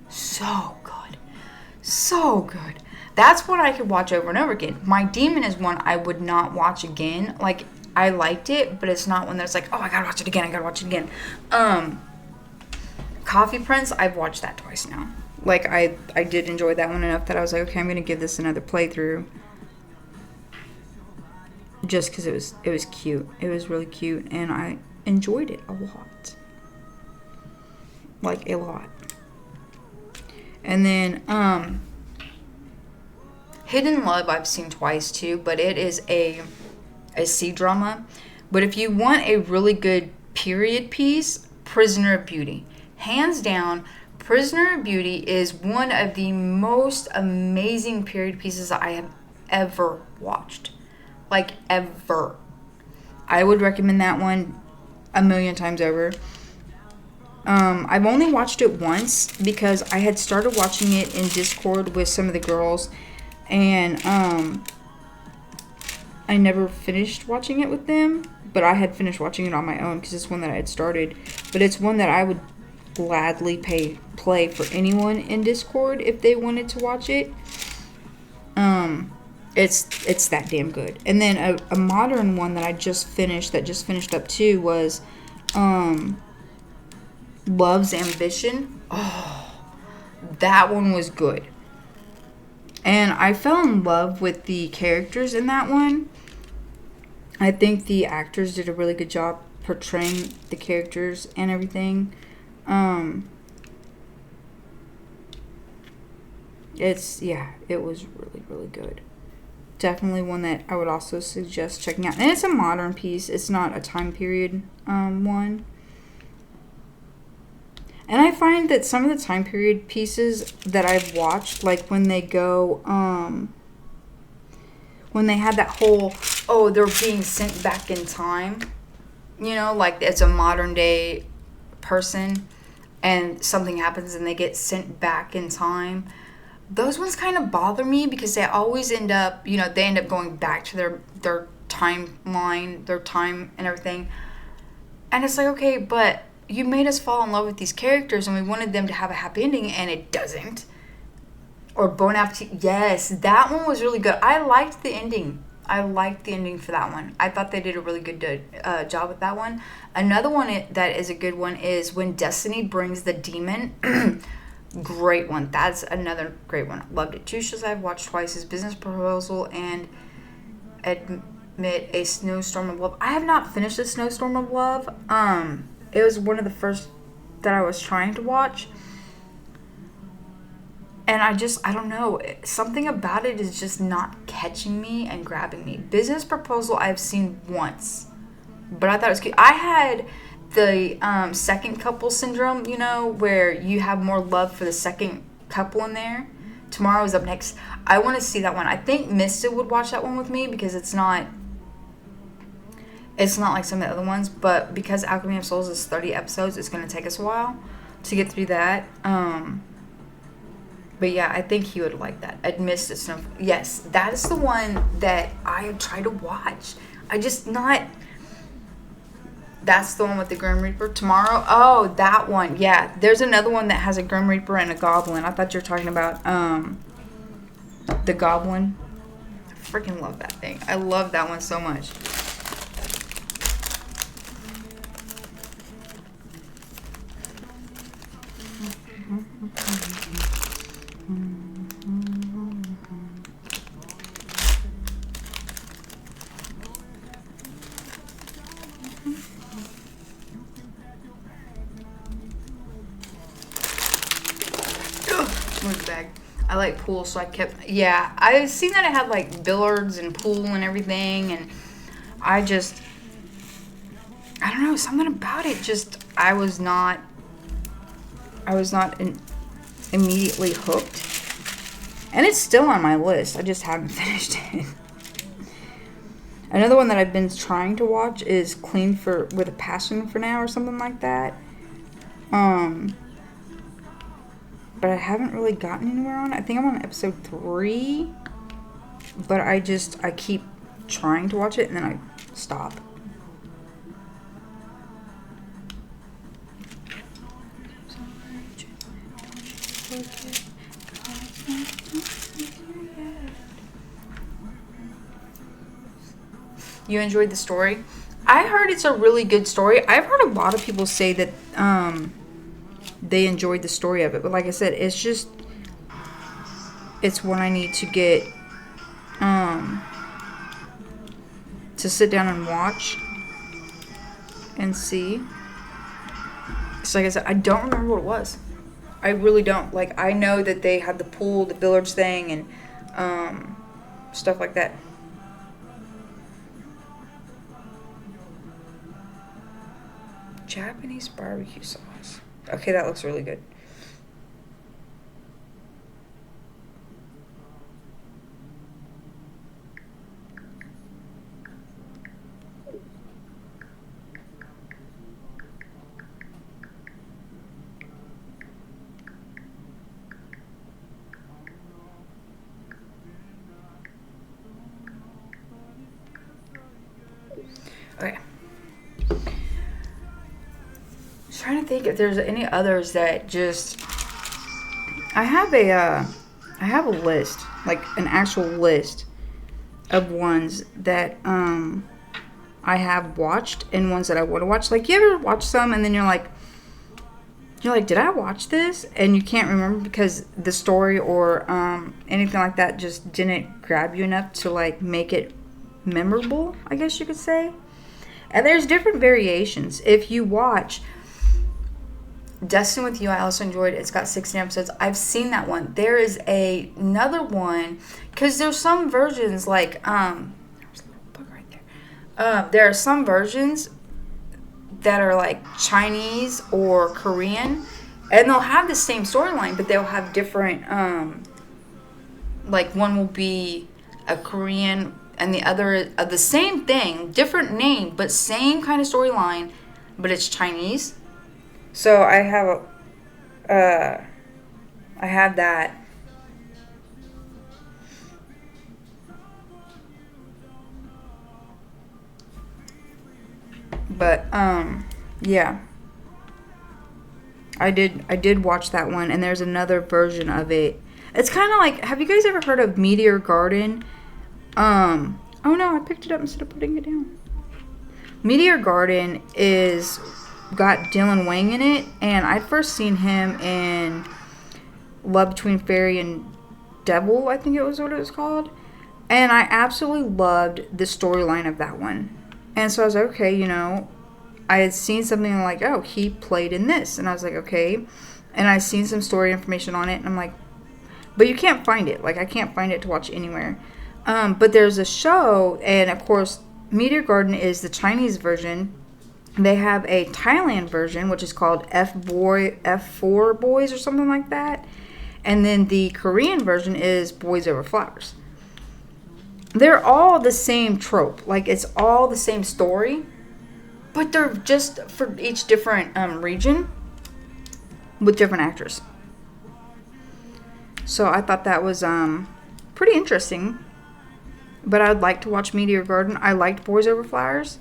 So good. So good. That's what I could watch over and over again. My Demon is one I would not watch again. Like, I liked it, but it's not one that's like, oh, I gotta watch it again. Coffee Prince, I've watched that twice now. Like, I did enjoy that one enough that I was like, okay, I'm gonna give this another playthrough. Just because it was cute. It was really cute, and I enjoyed it a lot. Like, a lot. And then, Hidden Love I've seen twice too, but it is a C-drama. But if you want a really good period piece, Prisoner of Beauty. Hands down, Prisoner of Beauty is one of the most amazing period pieces I have ever watched. Like, ever. I would recommend that one a million times over. I've only watched it once because I had started watching it in Discord with some of the girls, and I never finished watching it with them, but I had finished watching it on my own because it's one that I had started. But it's one that I would gladly play for anyone in Discord if they wanted to watch it. It's that damn good. And then a modern one that just finished up too was Love's Ambition. Oh, that one was good. And I fell in love with the characters in that one. I think the actors did a really good job portraying the characters and everything. It was really, really good. Definitely one that I would also suggest checking out. And it's a modern piece. It's not a time period one. And I find that some of the time period pieces that I've watched, like when they go, when they had that whole, they're being sent back in time, you know, like it's a modern day person and something happens and they get sent back in time. Those ones kind of bother me because they always end up, they end up going back to their timeline, their time and everything. And it's like, okay, but you made us fall in love with these characters and we wanted them to have a happy ending and it doesn't. Or Bon Appetit. Yes, that one was really good. I liked the ending. For that one. I thought they did a really good job with that one. Another one that is a good one is When Destiny Brings the Demon. Great one. That's another great one. Loved it. Two shows I've watched twice is Business Proposal and Admit a Snowstorm of Love. I have not finished A Snowstorm of Love. It was one of the first that I was trying to watch. And I don't know. Something about it is just not catching me and grabbing me. Business Proposal I've seen once. But I thought it was cute. I had the second couple syndrome, where you have more love for the second couple in there. Tomorrow is up next. I want to see that one. I think Mista would watch that one with me because it's not like some of the other ones. But because Alchemy of Souls is 30 episodes, it's going to take us a while to get through that. But yeah, I think he would like that. Admit it. Yes, that is the one that I tried to watch. That's the one with the Grim Reaper. Tomorrow? Oh, that one. Yeah, there's another one that has a Grim Reaper and a Goblin. I thought you were talking about the Goblin. I freaking love that thing. I love that one so much. Bag. I like pool, so I kept. Yeah, I've seen that it had like billiards and pool and everything, and I don't know, something about it. Just I was not immediately hooked, and it's still on my list. I just haven't finished it. Another one that I've been trying to watch is Clean with a Passion for Now or something like that. But I haven't really gotten anywhere on it. I think I'm on episode 3. But I keep trying to watch it and then I stop. You enjoyed the story? I heard it's a really good story. I've heard a lot of people say that they enjoyed the story of it. But like I said, it's one I need to get to sit down and watch and see. So like I said, I don't remember what it was. I really don't. Like, I know that they had the pool, the village thing, and stuff like that. Japanese barbecue sauce. Okay, that looks really good. Okay. Just trying to think if there's any others that just. I have a list, like an actual list of ones that I have watched and ones that I want to watch. Like, you ever watch some and then you're like, did I watch this? And you can't remember because the story or anything like that just didn't grab you enough to like make it memorable, I guess you could say. And there's different variations. If you watch Destined with You, I also enjoyed it. It's got 16 episodes. I've seen that one. There is another one, because there's some versions like there's a little book right there. There are some versions that are like Chinese or Korean, and they'll have the same storyline, but they'll have different. Like, one will be a Korean and the other the same thing, different name, but same kind of storyline, but it's Chinese. So I have that. But yeah. I did watch that one, and there's another version of it. It's kind of like, have you guys ever heard of Meteor Garden? Oh no, I picked it up instead of putting it down. Meteor Garden got Dylan Wang in it, and I'd first seen him in Love Between Fairy and Devil, I think it was what it was called. And I absolutely loved the storyline of that one. And so I was like, okay, I had seen something like, oh, he played in this. And I was like, okay. And I seen some story information on it, and I'm like, but you can't find it. Like, I can't find it to watch anywhere. But there's a show, and of course, Meteor Garden is the Chinese version. They have a Thailand version, which is called F4 Boys or something like that. And then the Korean version is Boys Over Flowers. They're all the same trope. Like, it's all the same story. But they're just for each different region with different actors. So I thought that was pretty interesting. But I'd like to watch Meteor Garden. I liked Boys Over Flowers.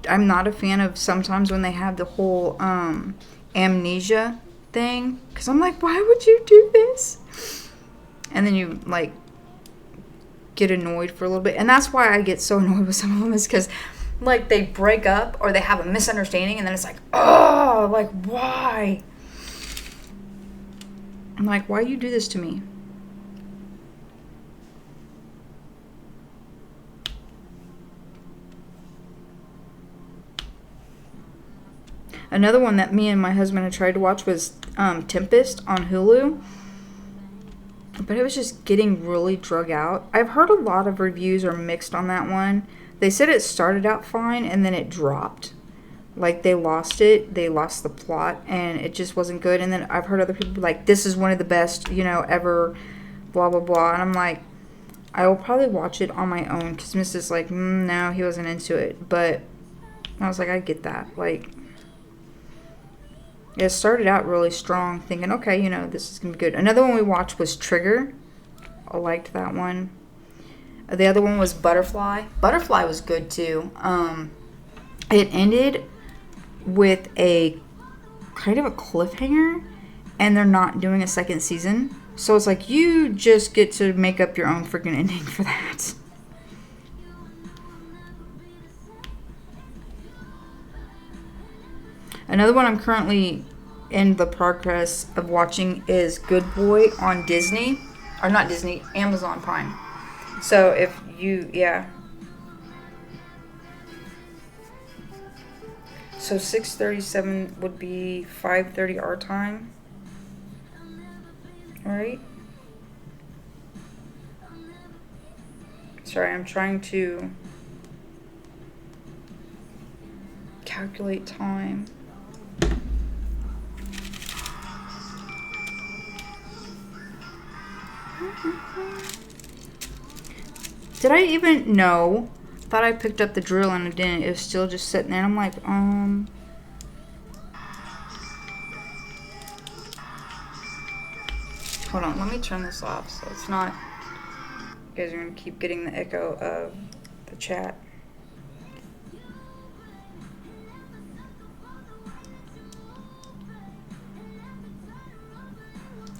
I'm not a fan of sometimes when they have the whole amnesia thing. Because I'm like, why would you do this? And then you, like, get annoyed for a little bit. And that's why I get so annoyed with some of them, is because, like, they break up or they have a misunderstanding, and then it's like, oh, like, why? I'm like, why you do this to me? Another one that me and my husband had tried to watch was Tempest on Hulu. But it was just getting really drug out. I've heard a lot of reviews are mixed on that one. They said it started out fine and then it dropped. Like, they lost it. They lost the plot and it just wasn't good. And then I've heard other people be like, this is one of the best, ever, blah, blah, blah. And I'm like, I will probably watch it on my own. Because Mrs. like, no, he wasn't into it. But I was like, I get that. Like, it started out really strong, thinking, okay, this is going to be good. Another one we watched was Trigger. I liked that one. The other one was Butterfly. Butterfly was good, too. It ended with a kind of a cliffhanger, and they're not doing a second season. So it's like, you just get to make up your own freaking ending for that. Another one I'm currently in the progress of watching is Good Boy on Disney. Or not Disney, Amazon Prime. So if you, yeah. So 6:37 would be 5:30 our time. Alright. Sorry, I'm trying to calculate time. Did I even know? Thought I picked up the drill and I didn't. It was still just sitting there. I'm like, hold on, let me turn this off so it's not. You guys are gonna keep getting the echo of the chat.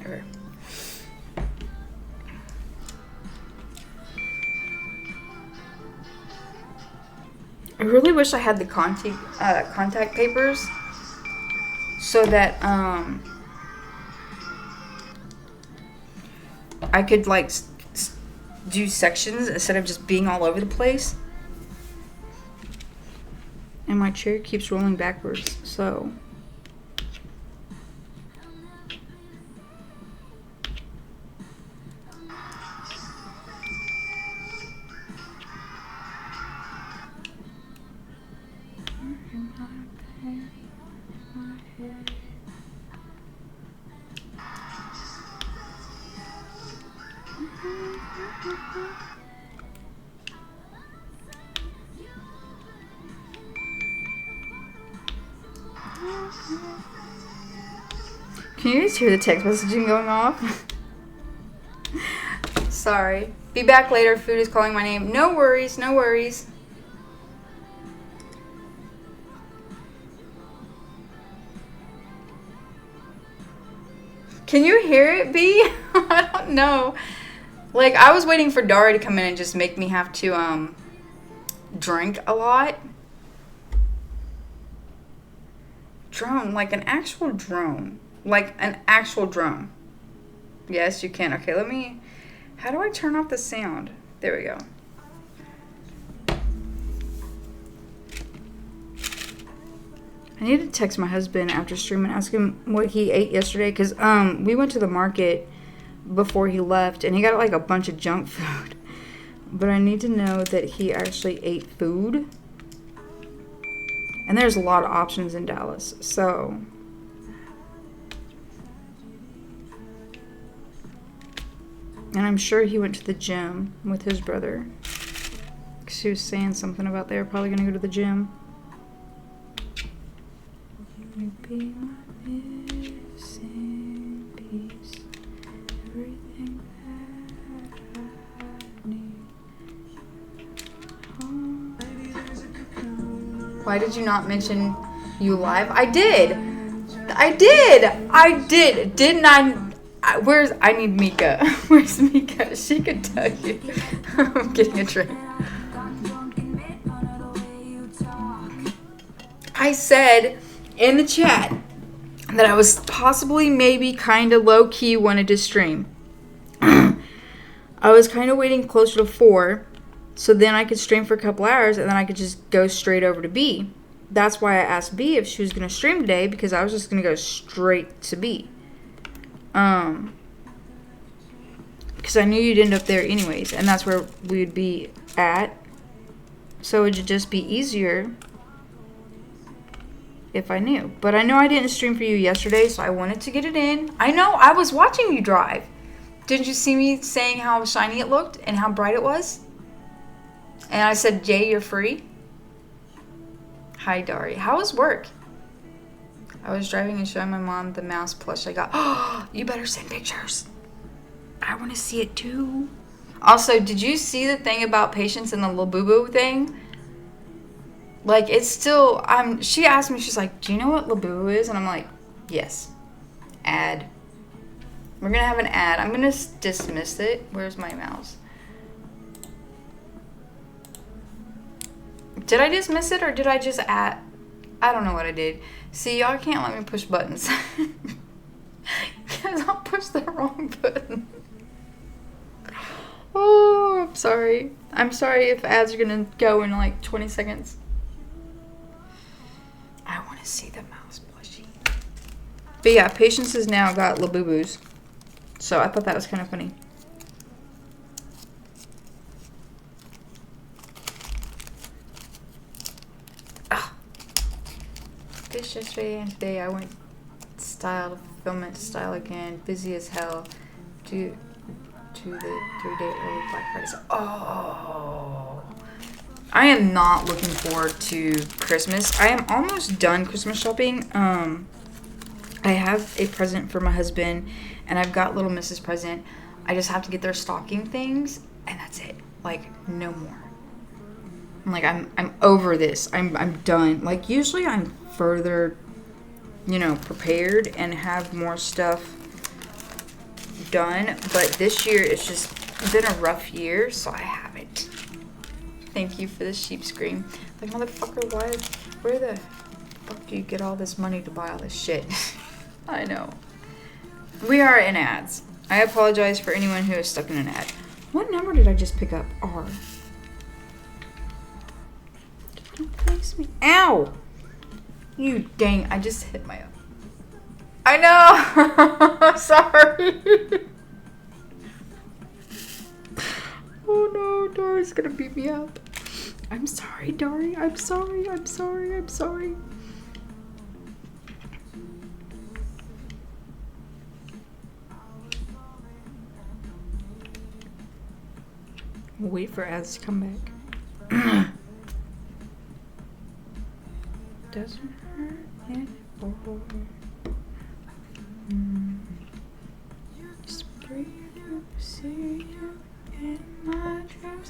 Okay. I really wish I had the contact papers so that I could like do sections instead of just being all over the place. And my chair keeps rolling backwards, so. Can you guys hear the text messaging going off? Sorry. Be back later. Food is calling my name. No worries, no worries. Can you hear it, B? I don't know. Like, I was waiting for Dari to come in and just make me have to, drink a lot. Drone, like an actual drone. Like an actual drone. Yes, you can. Okay, let me... How do I turn off the sound? There we go. I need to text my husband after stream and ask him what he ate yesterday. Because we went to the market before he left. And he got like a bunch of junk food. But I need to know that he actually ate food. And there's a lot of options in Dallas. So... And I'm sure he went to the gym with his brother. Because he was saying something about they were probably going to go to the gym. You be my missing piece. Everything that I need. Why did you not mention you live? I did. Didn't I? I need Mika. Where's Mika? She could tell you. I'm getting a drink. I said in the chat that I was possibly, maybe, kind of low-key wanted to stream. I was kind of waiting closer to 4, so then I could stream for a couple hours, and then I could just go straight over to B. That's why I asked B if she was going to stream today, because I was just going to go straight to B. Because I knew you'd end up there anyways, and that's where we'd be at. So it would just be easier if I knew. But I know I didn't stream for you yesterday, so I wanted to get it in. I know, I was watching you drive. Didn't you see me saying how shiny it looked and how bright it was? And I said, Jay, you're free. Hi, Dari. How was work? I was driving and showing my mom the mouse plush I got. Oh, you better send pictures. I want to see it too. Also, did you see the thing about Patience and the Labubu thing? Like, it's still, she asked me, she's like, do you know what Labubu is? And I'm like, yes. Ad. We're going to have an ad. I'm going to dismiss it. Where's my mouse? Did I dismiss it or did I just I don't know what I did. See, y'all can't let me push buttons. Because I'll push the wrong button. Oh, I'm sorry. I'm sorry if ads are gonna go in like 20 seconds. I want to see the mouse plushie. But yeah, Patience has now got Labubu's. So I thought that was kind of funny. Fish yesterday and today I went style to fulfillment to style again. Busy as hell. To the 3-day early Black Friday. Oh. I am not looking forward to Christmas. I am almost done Christmas shopping. I have a present for my husband and I've got little Mrs. present. I just have to get their stocking things and that's it. Like no more. I'm over this. I'm done. Like usually I'm further, prepared and have more stuff done, but this year it's just been a rough year, so I haven't. Thank you for the sheep scream. Like, motherfucker, where the fuck do you get all this money to buy all this shit? I know. We are in ads. I apologize for anyone who is stuck in an ad. What number did I just pick up? R. Don't place me. Ow! You dang, I just hit my... I know! Sorry! Oh no, Dory's gonna beat me up. I'm sorry, Dory. I'm sorry. Wait for ads to come back. Doesn't hurt anymore.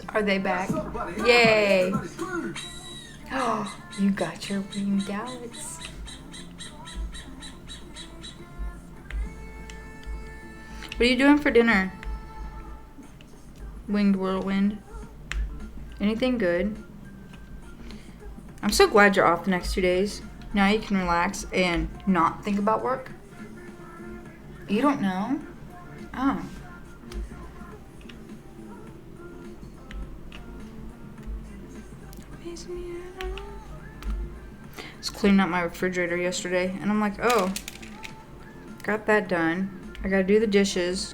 Are they back? Yay! Oh, you got your winged Alex. What are you doing for dinner? Winged whirlwind. Anything good? I'm so glad you're off the next 2 days. Now you can relax and not think about work. You don't know? Oh. I was cleaning out my refrigerator yesterday and I'm like, oh, got that done. I gotta do the dishes.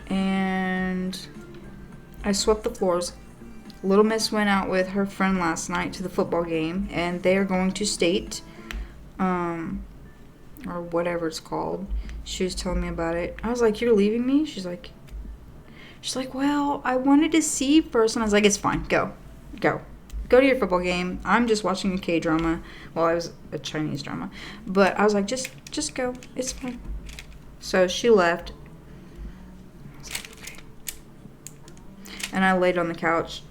And I swept the floors. Little Miss went out with her friend last night to the football game and they are going to state, or whatever it's called. She was telling me about it. I was like, you're leaving me? She's like, well, I wanted to see first. And I was like, it's fine. Go to your football game. I'm just watching a K-drama. Well, it was a Chinese drama. But I was like, just go. It's fine. So she left. I was like, okay. And I laid on the couch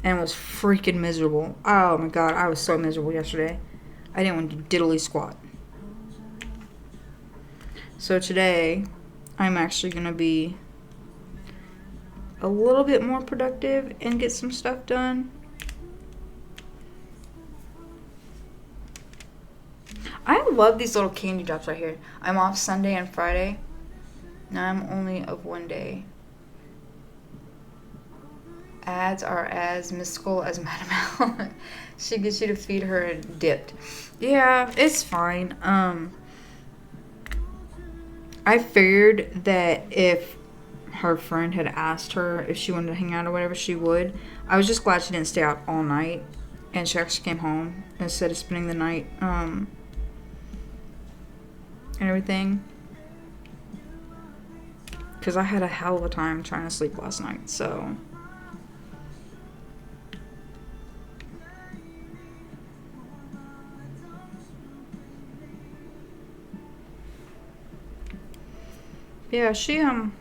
and was freaking miserable. Oh my God, I was so miserable yesterday. I didn't want to diddly squat. So today, I'm actually going to be a little bit more productive and get some stuff done. I love these little candy drops right here. I'm off Sunday and Friday. Now I'm only of 1 day. Ads are as mystical as Madame L. She gets you to feed her dipped. Yeah, it's fine. I figured that if her friend had asked her if she wanted to hang out or whatever, she would. I was just glad she didn't stay out all night and she actually came home instead of spending the night and everything. Because I had a hell of a time trying to sleep last night, so... Yeah, she been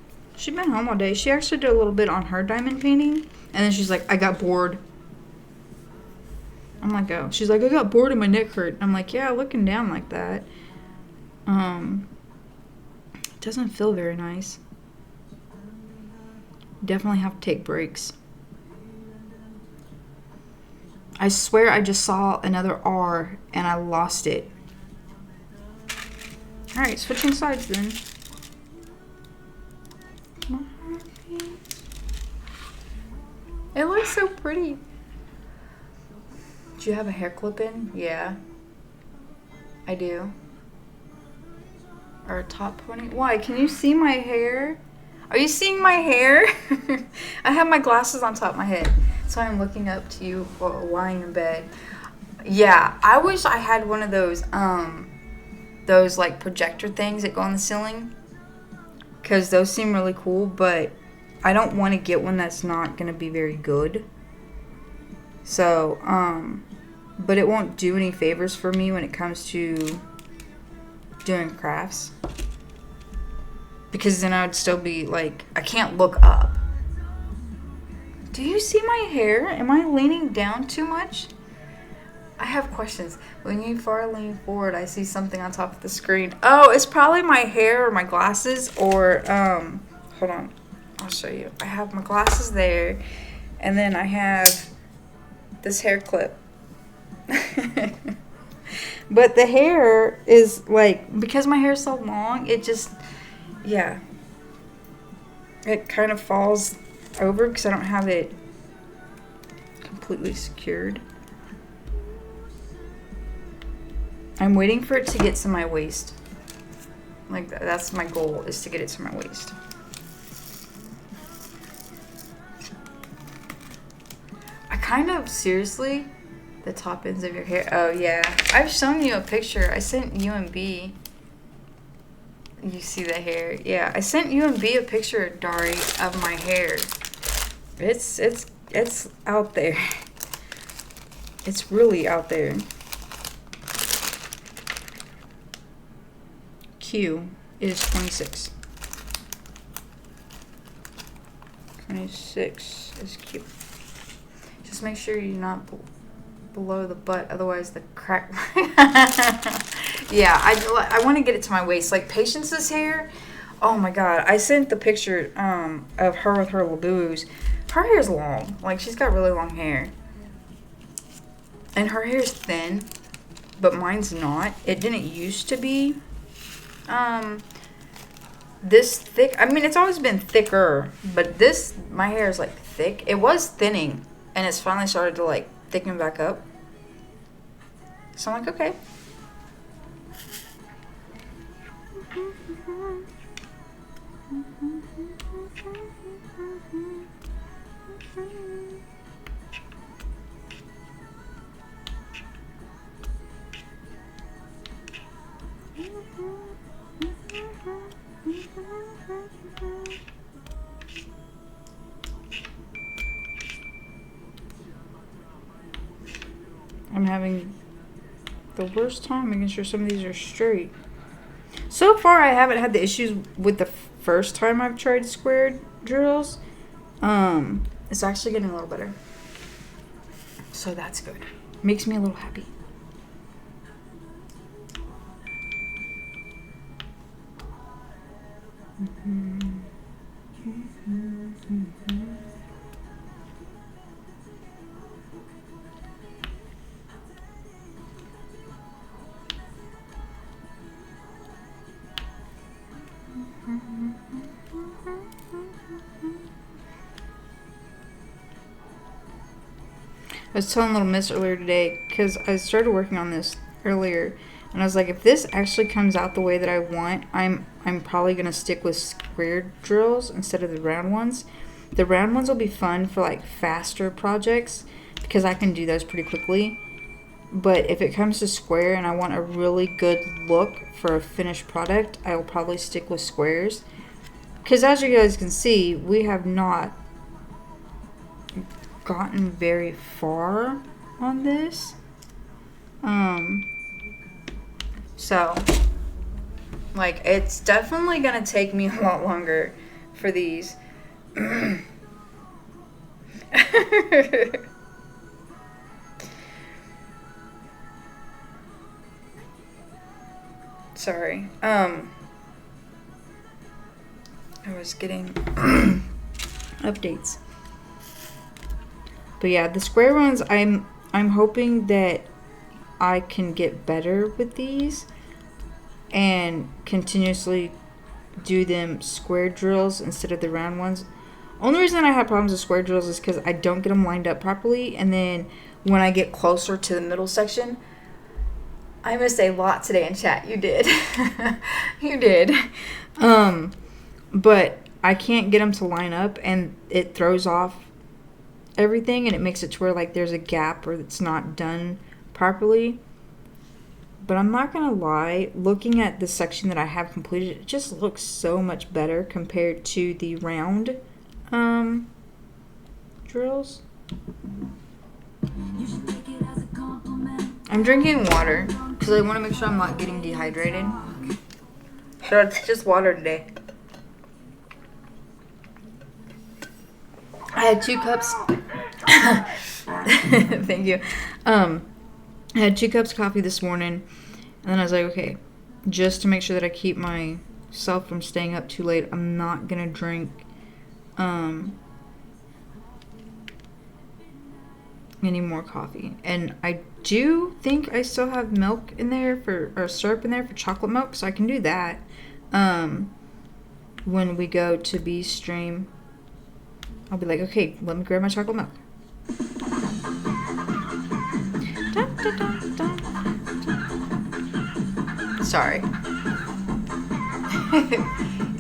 home all day. She actually did a little bit on her diamond painting. And then she's like, I got bored. I'm like, oh. She's like, I got bored and my neck hurt. I'm like, yeah, looking down like that. It doesn't feel very nice. Definitely have to take breaks. I swear I just saw another R and I lost it. Alright, switching sides then. It looks so pretty. Do you have a hair clip in? Yeah. I do. Or a top pony? Why? Can you see my hair? Are you seeing my hair? I have my glasses on top of my head, so I'm looking up to you while lying in bed. Yeah, I wish I had one of those like projector things that go on the ceiling, because those seem really cool, but I don't want to get one that's not going to be very good. So, but it won't do any favors for me when it comes to doing crafts. Because then I would still be like, I can't look up. Do you see my hair? Am I leaning down too much? I have questions. When you far lean forward, I see something on top of the screen. Oh, it's probably my hair or my glasses or, hold on. I'll show you. I have my glasses there. And then I have this hair clip. But the hair is like, because my hair is so long, it just, yeah. It kind of falls over because I don't have it completely secured. I'm waiting for it to get to my waist. Like, that's my goal, is to get it to my waist. I kind of, seriously, the top ends of your hair. Oh, yeah. I've shown you a picture. I sent you and B. You see the hair. Yeah, I sent you and B a picture, Dari, of my hair. It's out there. It's really out there. Q is 26. 26 is Q. Just make sure you're not below the butt, otherwise the crack. Yeah, I want to get it to my waist. Like Patience's hair. Oh my god, I sent the picture of her with her Labubu's. Her hair's long. Like, she's got really long hair. And her hair's thin, but mine's not. It didn't used to be this thick. I mean, it's always been thicker, but my hair is like thick. It was thinning, and it's finally started to like thicken back up. So I'm like, okay. I'm having the worst time making sure some of these are straight. So far, I haven't had the issues with the first time I've tried squared drills. It's actually getting a little better. So that's good. Makes me a little happy. I was telling Little Miss earlier today, because I started working on this earlier, and I was like, if this actually comes out the way that I want, I'm probably going to stick with square drills instead of the round ones. The round ones will be fun for like faster projects, because I can do those pretty quickly. But if it comes to square and I want a really good look for a finished product, I will probably stick with squares. Because as you guys can see, we have not gotten very far on this. So, like, it's definitely gonna take me a lot longer for these. Sorry. I was getting updates. But yeah, the square ones, I'm I'm hoping that I can get better with these and continuously do them square drills instead of the round ones. Only reason I have problems with square drills is because I don't get them lined up properly, and then when I get closer to the middle section, I missed a lot today in chat. You did. You did. But I can't get them to line up, and it throws off everything, and it makes it to where like there's a gap or it's not done properly. But I'm not gonna lie, looking at the section that I have completed, it just looks so much better compared to the round drills. I'm drinking water because I want to make sure I'm not getting dehydrated. So it's just water today. I had 2 cups. Thank you. I had 2 cups of coffee this morning, and then I was like, okay, just to make sure that I keep myself from staying up too late, I'm not gonna drink any more coffee. And I do think I still have milk in there or syrup in there for chocolate milk, so I can do that when we go to B's stream. I'll be like, okay, let me grab my chocolate milk. Dun, dun, dun, dun. Sorry.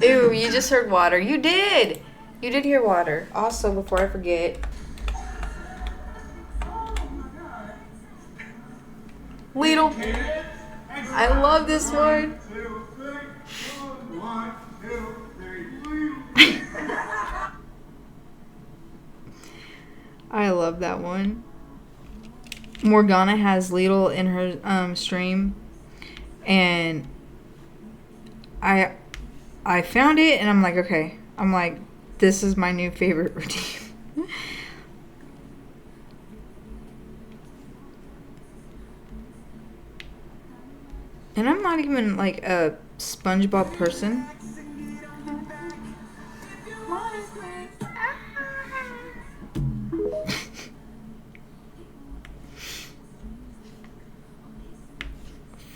Ew, you just heard water. You did. You did hear water. Also, before I forget, Lidl. I love this one. I love that one. Morgana has Lidl in her stream, and I found it, and I'm like, okay. I'm like, this is my new favorite routine. And I'm not even like a SpongeBob person.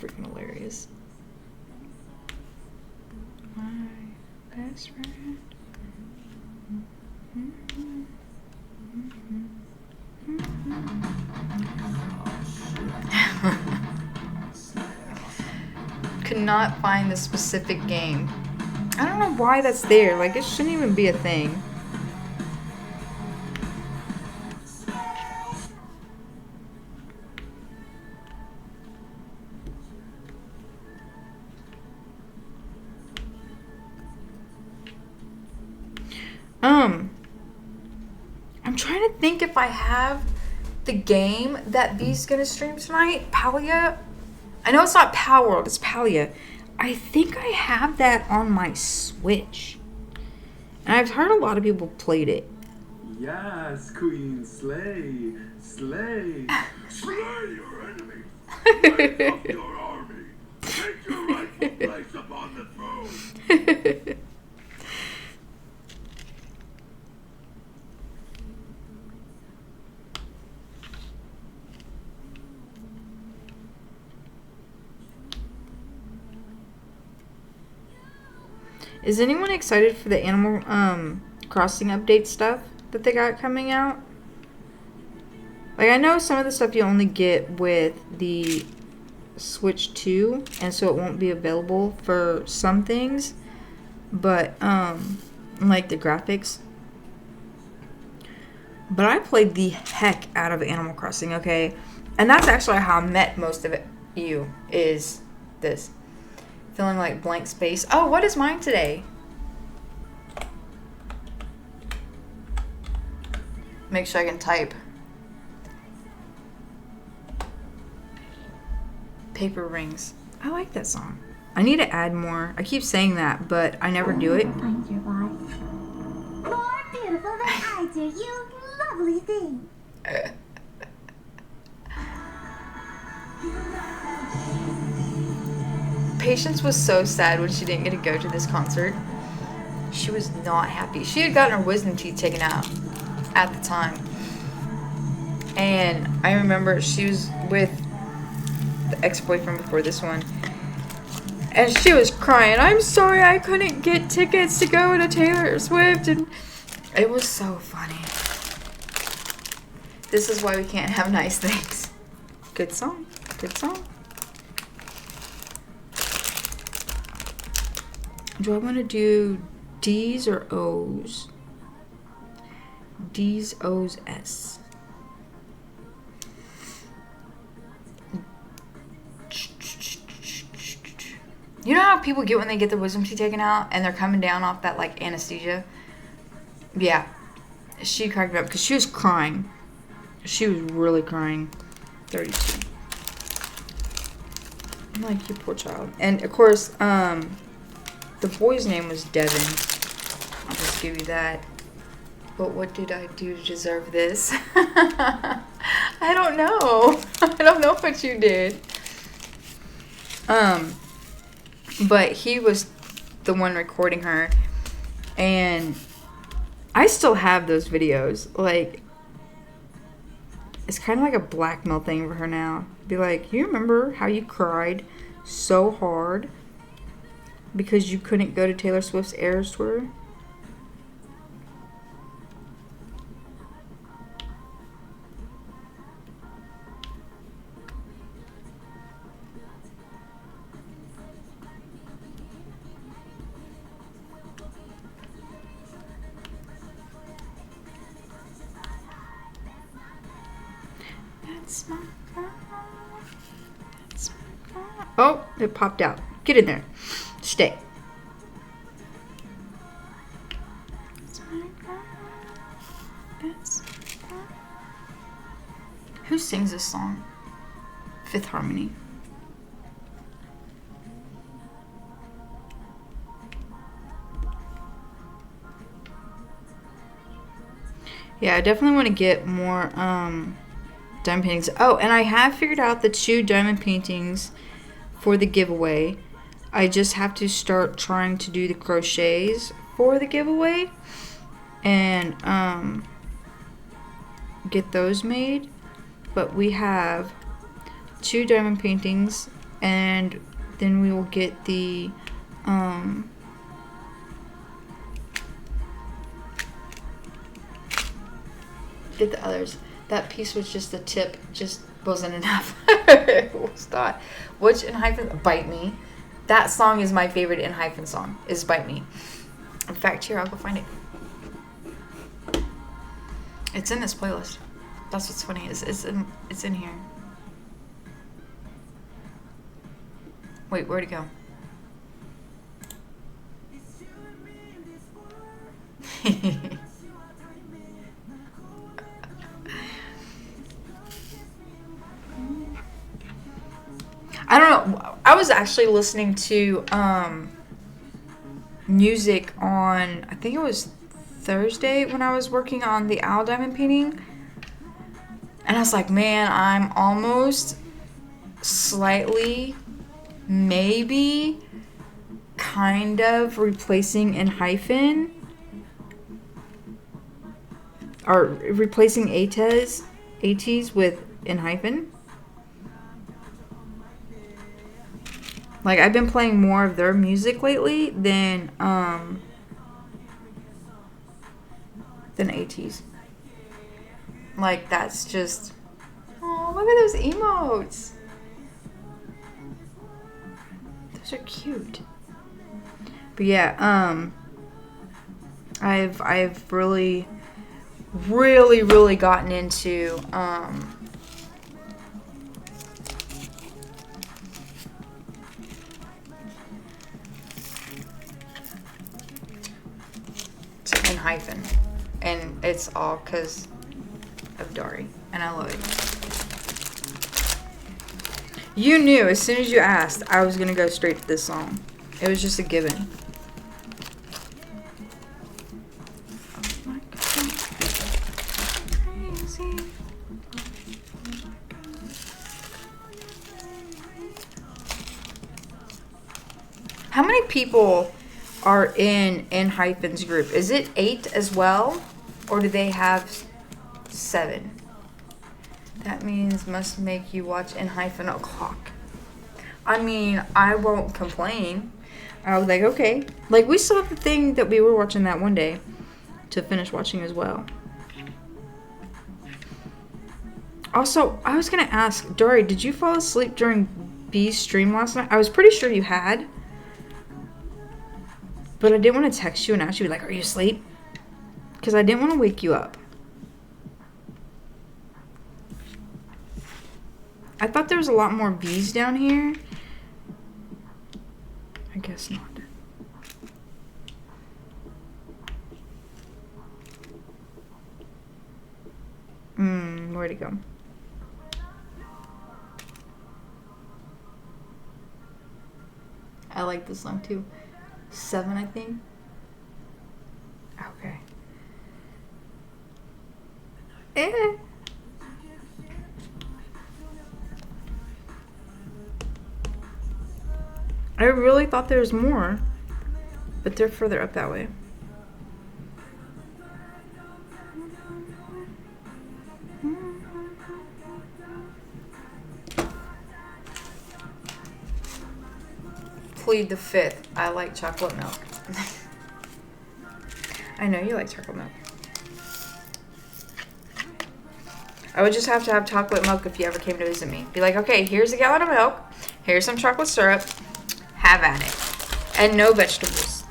Freaking hilarious. My best friend. Could not find the specific game. I don't know why that's there. Like, it shouldn't even be a thing. I'm trying to think if I have the game that B's gonna stream tonight. Palia. I know it's not Power World, it's Palia. I think I have that on my Switch. And I've heard a lot of people played it. Yes, Queen, slay, slay. Slay your enemy. Break up your army. Take your rightful place upon the throne. Is anyone excited for the Animal Crossing update stuff that they got coming out? Like, I know some of the stuff you only get with the Switch 2, and so it won't be available for some things, but like the graphics. But I played the heck out of Animal Crossing, okay? And that's actually how I met most of you, is this. Feeling like blank space. Oh, what is mine today? Make sure I can type. Paper Rings. I like that song. I need to add more. I keep saying that, but I never do it. Find your wife. More beautiful than I do, you lovely thing. Patience was so sad when she didn't get to go to this concert. She was not happy. She had gotten her wisdom teeth taken out at the time. And I remember she was with the ex-boyfriend before this one. And she was crying, I'm sorry I couldn't get tickets to go to Taylor Swift. And it was so funny. This is why we can't have nice things. Good song. Good song. Do I want to do D's or O's? D's, O's, S. You know how people get when they get their wisdom teeth taken out and they're coming down off that like anesthesia? Yeah. She cracked me up because she was crying. She was really crying. 32. I'm like, you poor child. And of course, the boy's name was Devin. I'll just give you that. But what did I do to deserve this? I don't know. I don't know what you did. But he was the one recording her. And I still have those videos. Like, it's kind of like a blackmail thing for her now. Be like, you remember how you cried so hard because you couldn't go to Taylor Swift's Eras Tour? That's my girl. That's my girl. Oh, it popped out. Get in there. Stay. That's my girl. That's my girl. Who sings this song? Fifth Harmony. Yeah, I definitely want to get more diamond paintings. Oh, and I have figured out the 2 diamond paintings for the giveaway. I just have to start trying to do the crochets for the giveaway and get those made. But we have 2 diamond paintings, and then we will get the get the others. That piece was just the tip, just wasn't enough. What's that? Which ENHYPEN? Bite Me. That song is my favorite ENHYPEN song, is Bite Me. In fact, here, I'll go find it. It's in this playlist. That's what's funny, is it's in here. Wait, where'd it go? I don't know. I was actually listening to music on, I think it was Thursday when I was working on the owl diamond painting. And I was like, man, I'm almost slightly, maybe, kind of replacing ENHYPEN. Or replacing ATEEZ with ENHYPEN. Like, I've been playing more of their music lately than ATEEZ. Like, that's just... Oh, look at those emotes. Those are cute. But yeah, I've really gotten into ENHYPEN, and it's all because of Dari, and I love it. You knew as soon as you asked, I was gonna go straight to this song. It was just a given. How many people are in ENHYPEN's group? Is it 8 as well? Or do they have 7? That means must make you watch n-o'clock. I mean, I won't complain. I was like, okay. Like, we still have the thing that we were watching that one day to finish watching as well. Also, I was going to ask, Dory, did you fall asleep during B's stream last night? I was pretty sure you had. But I didn't want to text you and ask you, like, are you asleep? Because I didn't want to wake you up. I thought there was a lot more V's down here. I guess not. Where'd it go? I like this song too. 7, I think. Okay. I really thought there was more, but they're further up that way. Plead the 5th. I like chocolate milk. I know you like chocolate milk. I would just have to have chocolate milk if you ever came to visit me. Be like, okay, here's a gallon of milk. Here's some chocolate syrup. Have at it. And no vegetables.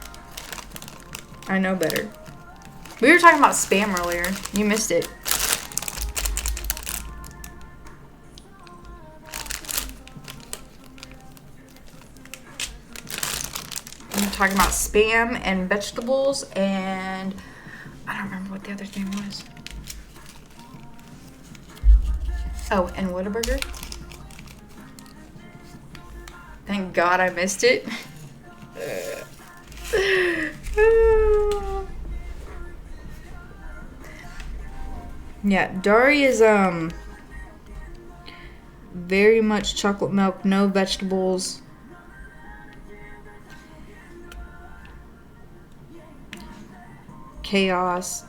I know better. We were talking about Spam earlier. You missed it. We were talking about Spam and vegetables and I don't remember what the other thing was. Oh, and Whataburger. Thank God I missed it. Yeah, Dari is very much chocolate milk, no vegetables. Chaos,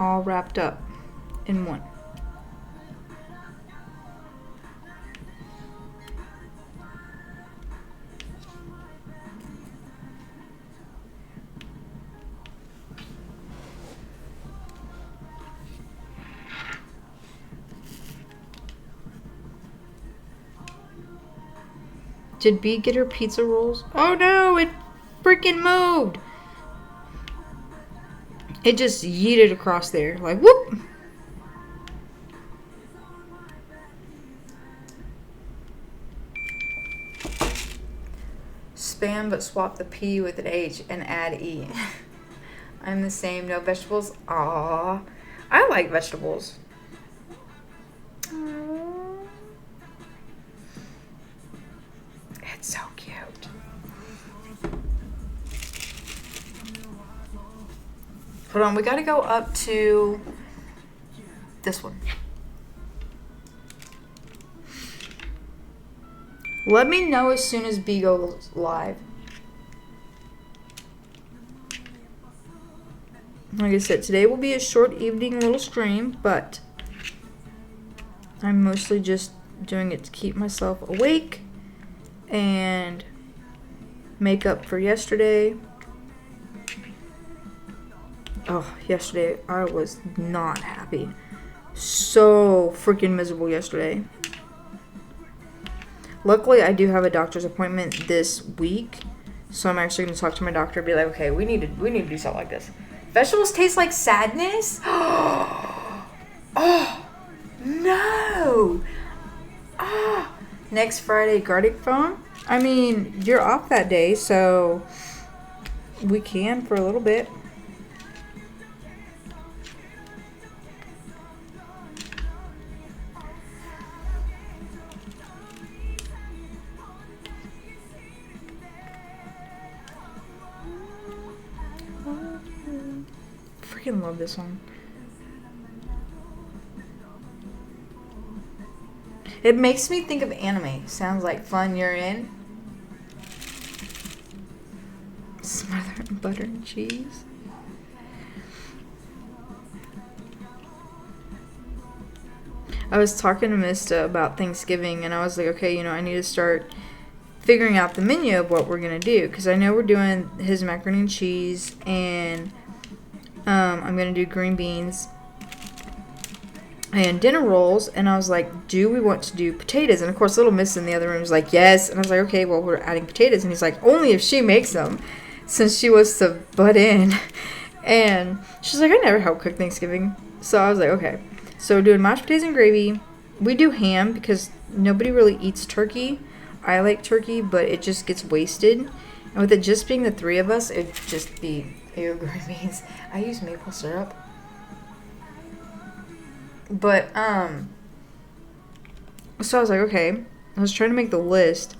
all wrapped up in one. Did B get her pizza rolls? Oh no, it freaking moved. It just yeeted across there. Like, whoop. Spam, but swap the P with an H and add E. I'm the same. No vegetables. Aww. I like vegetables. Aww. It's so cute. Hold on, we gotta go up to this one. Let me know as soon as B goes live. Like I said, today will be a short evening little stream, but I'm mostly just doing it to keep myself awake and make up for yesterday. Oh, yesterday I was not happy. So freaking miserable yesterday. Luckily, I do have a doctor's appointment this week, so I'm actually going to talk to my doctor and be like, okay, we need to do something like this. Vegetables taste like sadness? Oh, no. Ah. Next Friday, Gartic Phone. I mean, you're off that day, so we can for a little bit. Freaking love this one. It makes me think of anime. Sounds like fun you're in. Smother in butter and cheese. I was talking to Mista about Thanksgiving, and I was like, okay, you know, I need to start figuring out the menu of what we're gonna do, because I know we're doing his macaroni and cheese, and I'm gonna do green beans and dinner rolls. And I was like, do we want to do potatoes? And of course, little Miss in the other room was like, yes. And I was like, okay, well, we're adding potatoes. And he's like, only if she makes them, since she was to butt in. And she's like, I never help cook Thanksgiving. So I was like, okay. So we're doing mashed potatoes and gravy. We do ham because nobody really eats turkey. I like turkey, but it just gets wasted. And with it just being the three of us, it'd just be green beans. I use maple syrup. But, so I was like, okay. I was trying to make the list.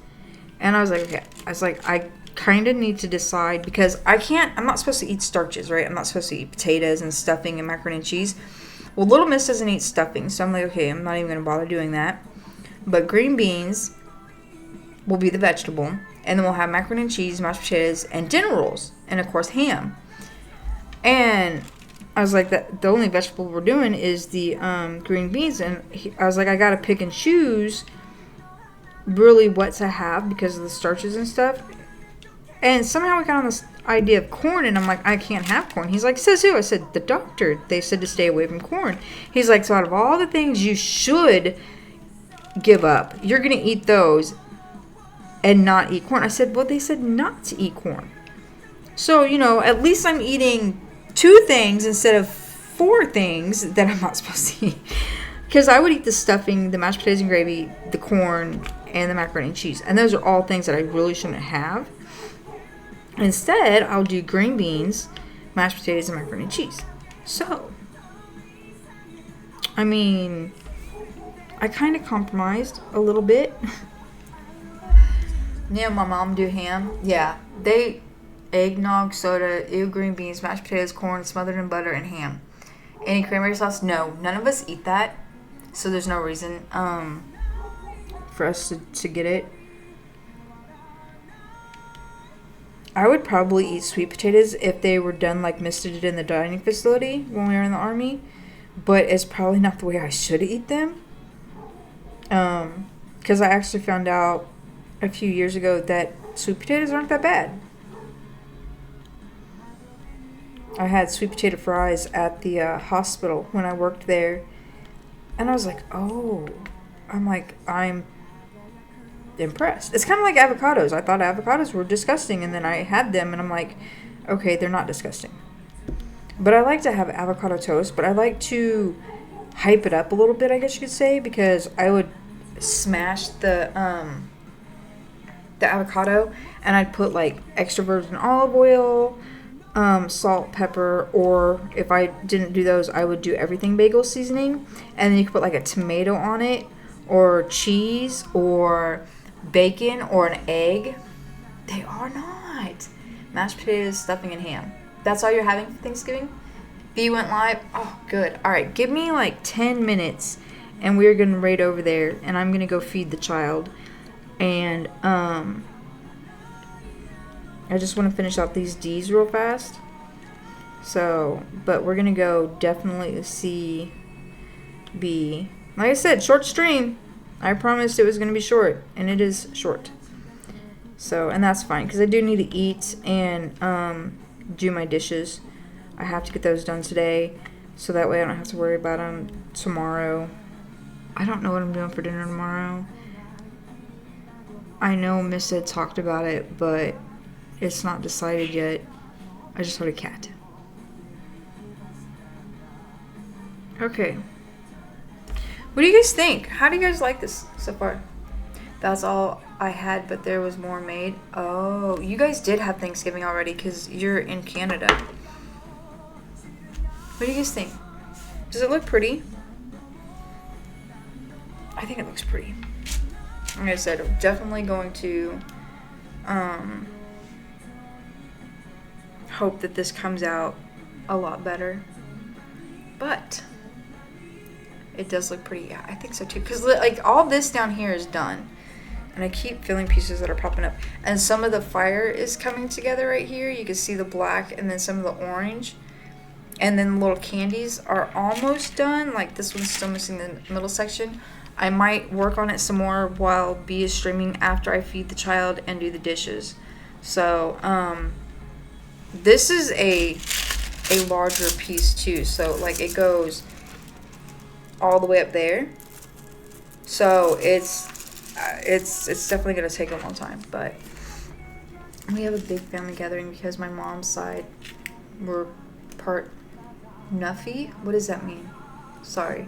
And I was like, okay. I kind of need to decide, because I'm not supposed to eat starches, right? I'm not supposed to eat potatoes and stuffing and macaroni and cheese. Well, little Miss doesn't eat stuffing. So I'm like, okay, I'm not even going to bother doing that. But green beans will be the vegetable. And then we'll have macaroni and cheese, mashed potatoes, and dinner rolls. And, of course, ham. And I was like, the only vegetable we're doing is the green beans. And I was like, I got to pick and choose really what to have because of the starches and stuff. And somehow we got on this idea of corn. And I'm like, I can't have corn. He's like, says who? I said, the doctor. They said to stay away from corn. He's like, so out of all the things you should give up, you're going to eat those and not eat corn. I said, well, they said not to eat corn. So, you know, at least I'm eating 2 things instead of 4 things that I'm not supposed to eat. Because I would eat the stuffing, the mashed potatoes and gravy, the corn, and the macaroni and cheese. And those are all things that I really shouldn't have. Instead, I'll do green beans, mashed potatoes, and macaroni and cheese. So, I mean, I kind of compromised a little bit. Yeah, my mom do ham. Yeah, they eggnog, soda, green beans, mashed potatoes, corn, smothered in butter, and ham. Any cranberry sauce? No, none of us eat that, so there's no reason for us to get it. I would probably eat sweet potatoes if they were done like Mista did in the dining facility when we were in the Army, but it's probably not the way I should eat them. Because I actually found out a few years ago that sweet potatoes aren't that bad. I had sweet potato fries at the hospital when I worked there. And I was like, oh. I'm impressed. It's kind of like avocados. I thought avocados were disgusting. And then I had them and I'm like, okay, they're not disgusting. But I like to have avocado toast. But I like to hype it up a little bit, I guess you could say. Because I would smash the avocado. And I'd put like extra virgin olive oil, salt, pepper, or if I didn't do those, I would do everything bagel seasoning, and then you could put like a tomato on it, or cheese, or bacon, or an egg. They are not. Mashed potatoes, stuffing, and ham. That's all you're having for Thanksgiving? B went live? Oh, good. Alright, give me like 10 minutes, and we're going to raid over there, and I'm going to go feed the child, and, I just want to finish out these D's real fast. So, but we're going to go definitely see B. Like I said, short stream. I promised it was going to be short, and it is short. So, and that's fine, because I do need to eat and do my dishes. I have to get those done today, so that way I don't have to worry about them tomorrow. I don't know what I'm doing for dinner tomorrow. I know Miss had talked about it, but it's not decided yet. I just heard a cat. Okay. What do you guys think? How do you guys like this so far? That's all I had, but there was more made. Oh, you guys did have Thanksgiving already because you're in Canada. What do you guys think? Does it look pretty? I think it looks pretty. Like I said, I'm definitely going to hope that this comes out a lot better. But it does look pretty. Yeah, I think so too. Because like all this down here is done. And I keep feeling pieces that are popping up. And some of the fire is coming together right here. You can see the black and then some of the orange. and then the little candies are almost done. Like this one's still missing the middle section. I might work on it some more while B is streaming after I feed the child and do the dishes. So this is a larger piece too. So like it goes all the way up there. So it's definitely gonna take a long time, but we have a big family gathering because my mom's side were part Nuffy. What does that mean? Sorry.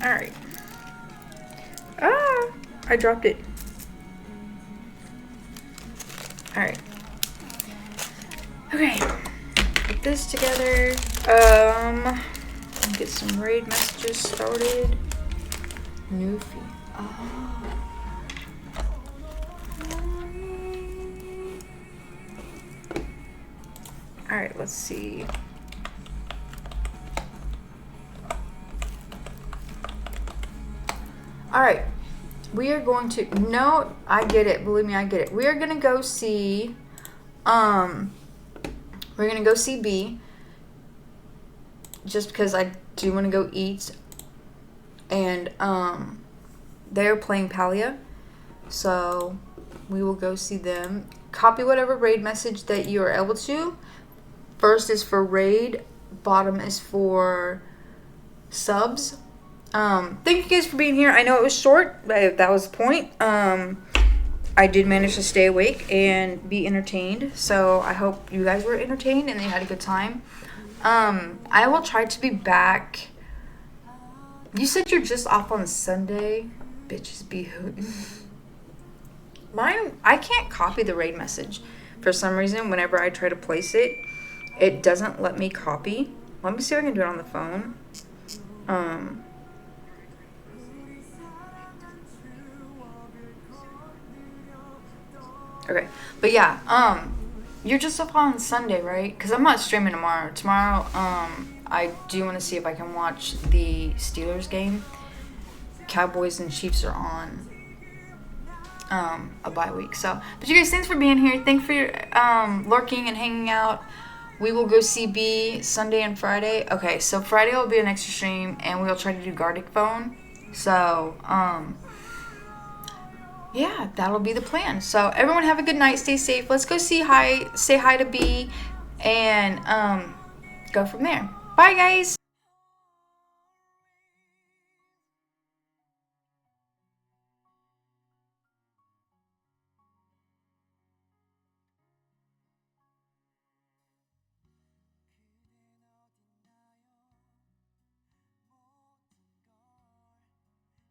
Alright. Ah! I dropped it. Alright. Okay. Put this together. Get some raid messages started. Newfie. Oh. Alright, let's see. Alright. We are going to... No, I get it. Believe me, I get it. We are going to go see... We're going to go see B. Just because I do want to go eat. And, they're playing Palia. So, we will go see them. Copy whatever raid message that you are able to. First is for raid. Bottom is for subs. Thank you guys for being here. I know it was short, but that was the point. I did manage to stay awake and be entertained. So I hope you guys were entertained and they had a good time. I will try to be back. You said you're just off on Sunday. Bitches be hootin'. Mine, I can't copy the raid message. For some reason, whenever I try to place it, it doesn't let me copy. Let me see if I can do it on the phone. Okay, but yeah, you're just up on Sunday, right? Because I'm not streaming tomorrow. Tomorrow, I do want to see if I can watch the Steelers game. Cowboys and Chiefs are on a bye week. So, but you guys, thanks for being here. Thanks for your lurking and hanging out. We will go see B Sunday and Friday. Okay, so Friday will be an extra stream, and we'll try to do Gartic Phone. So, yeah, that'll be the plan. So, everyone have a good night. Stay safe. Let's go say hi to B, and go from there. Bye, guys.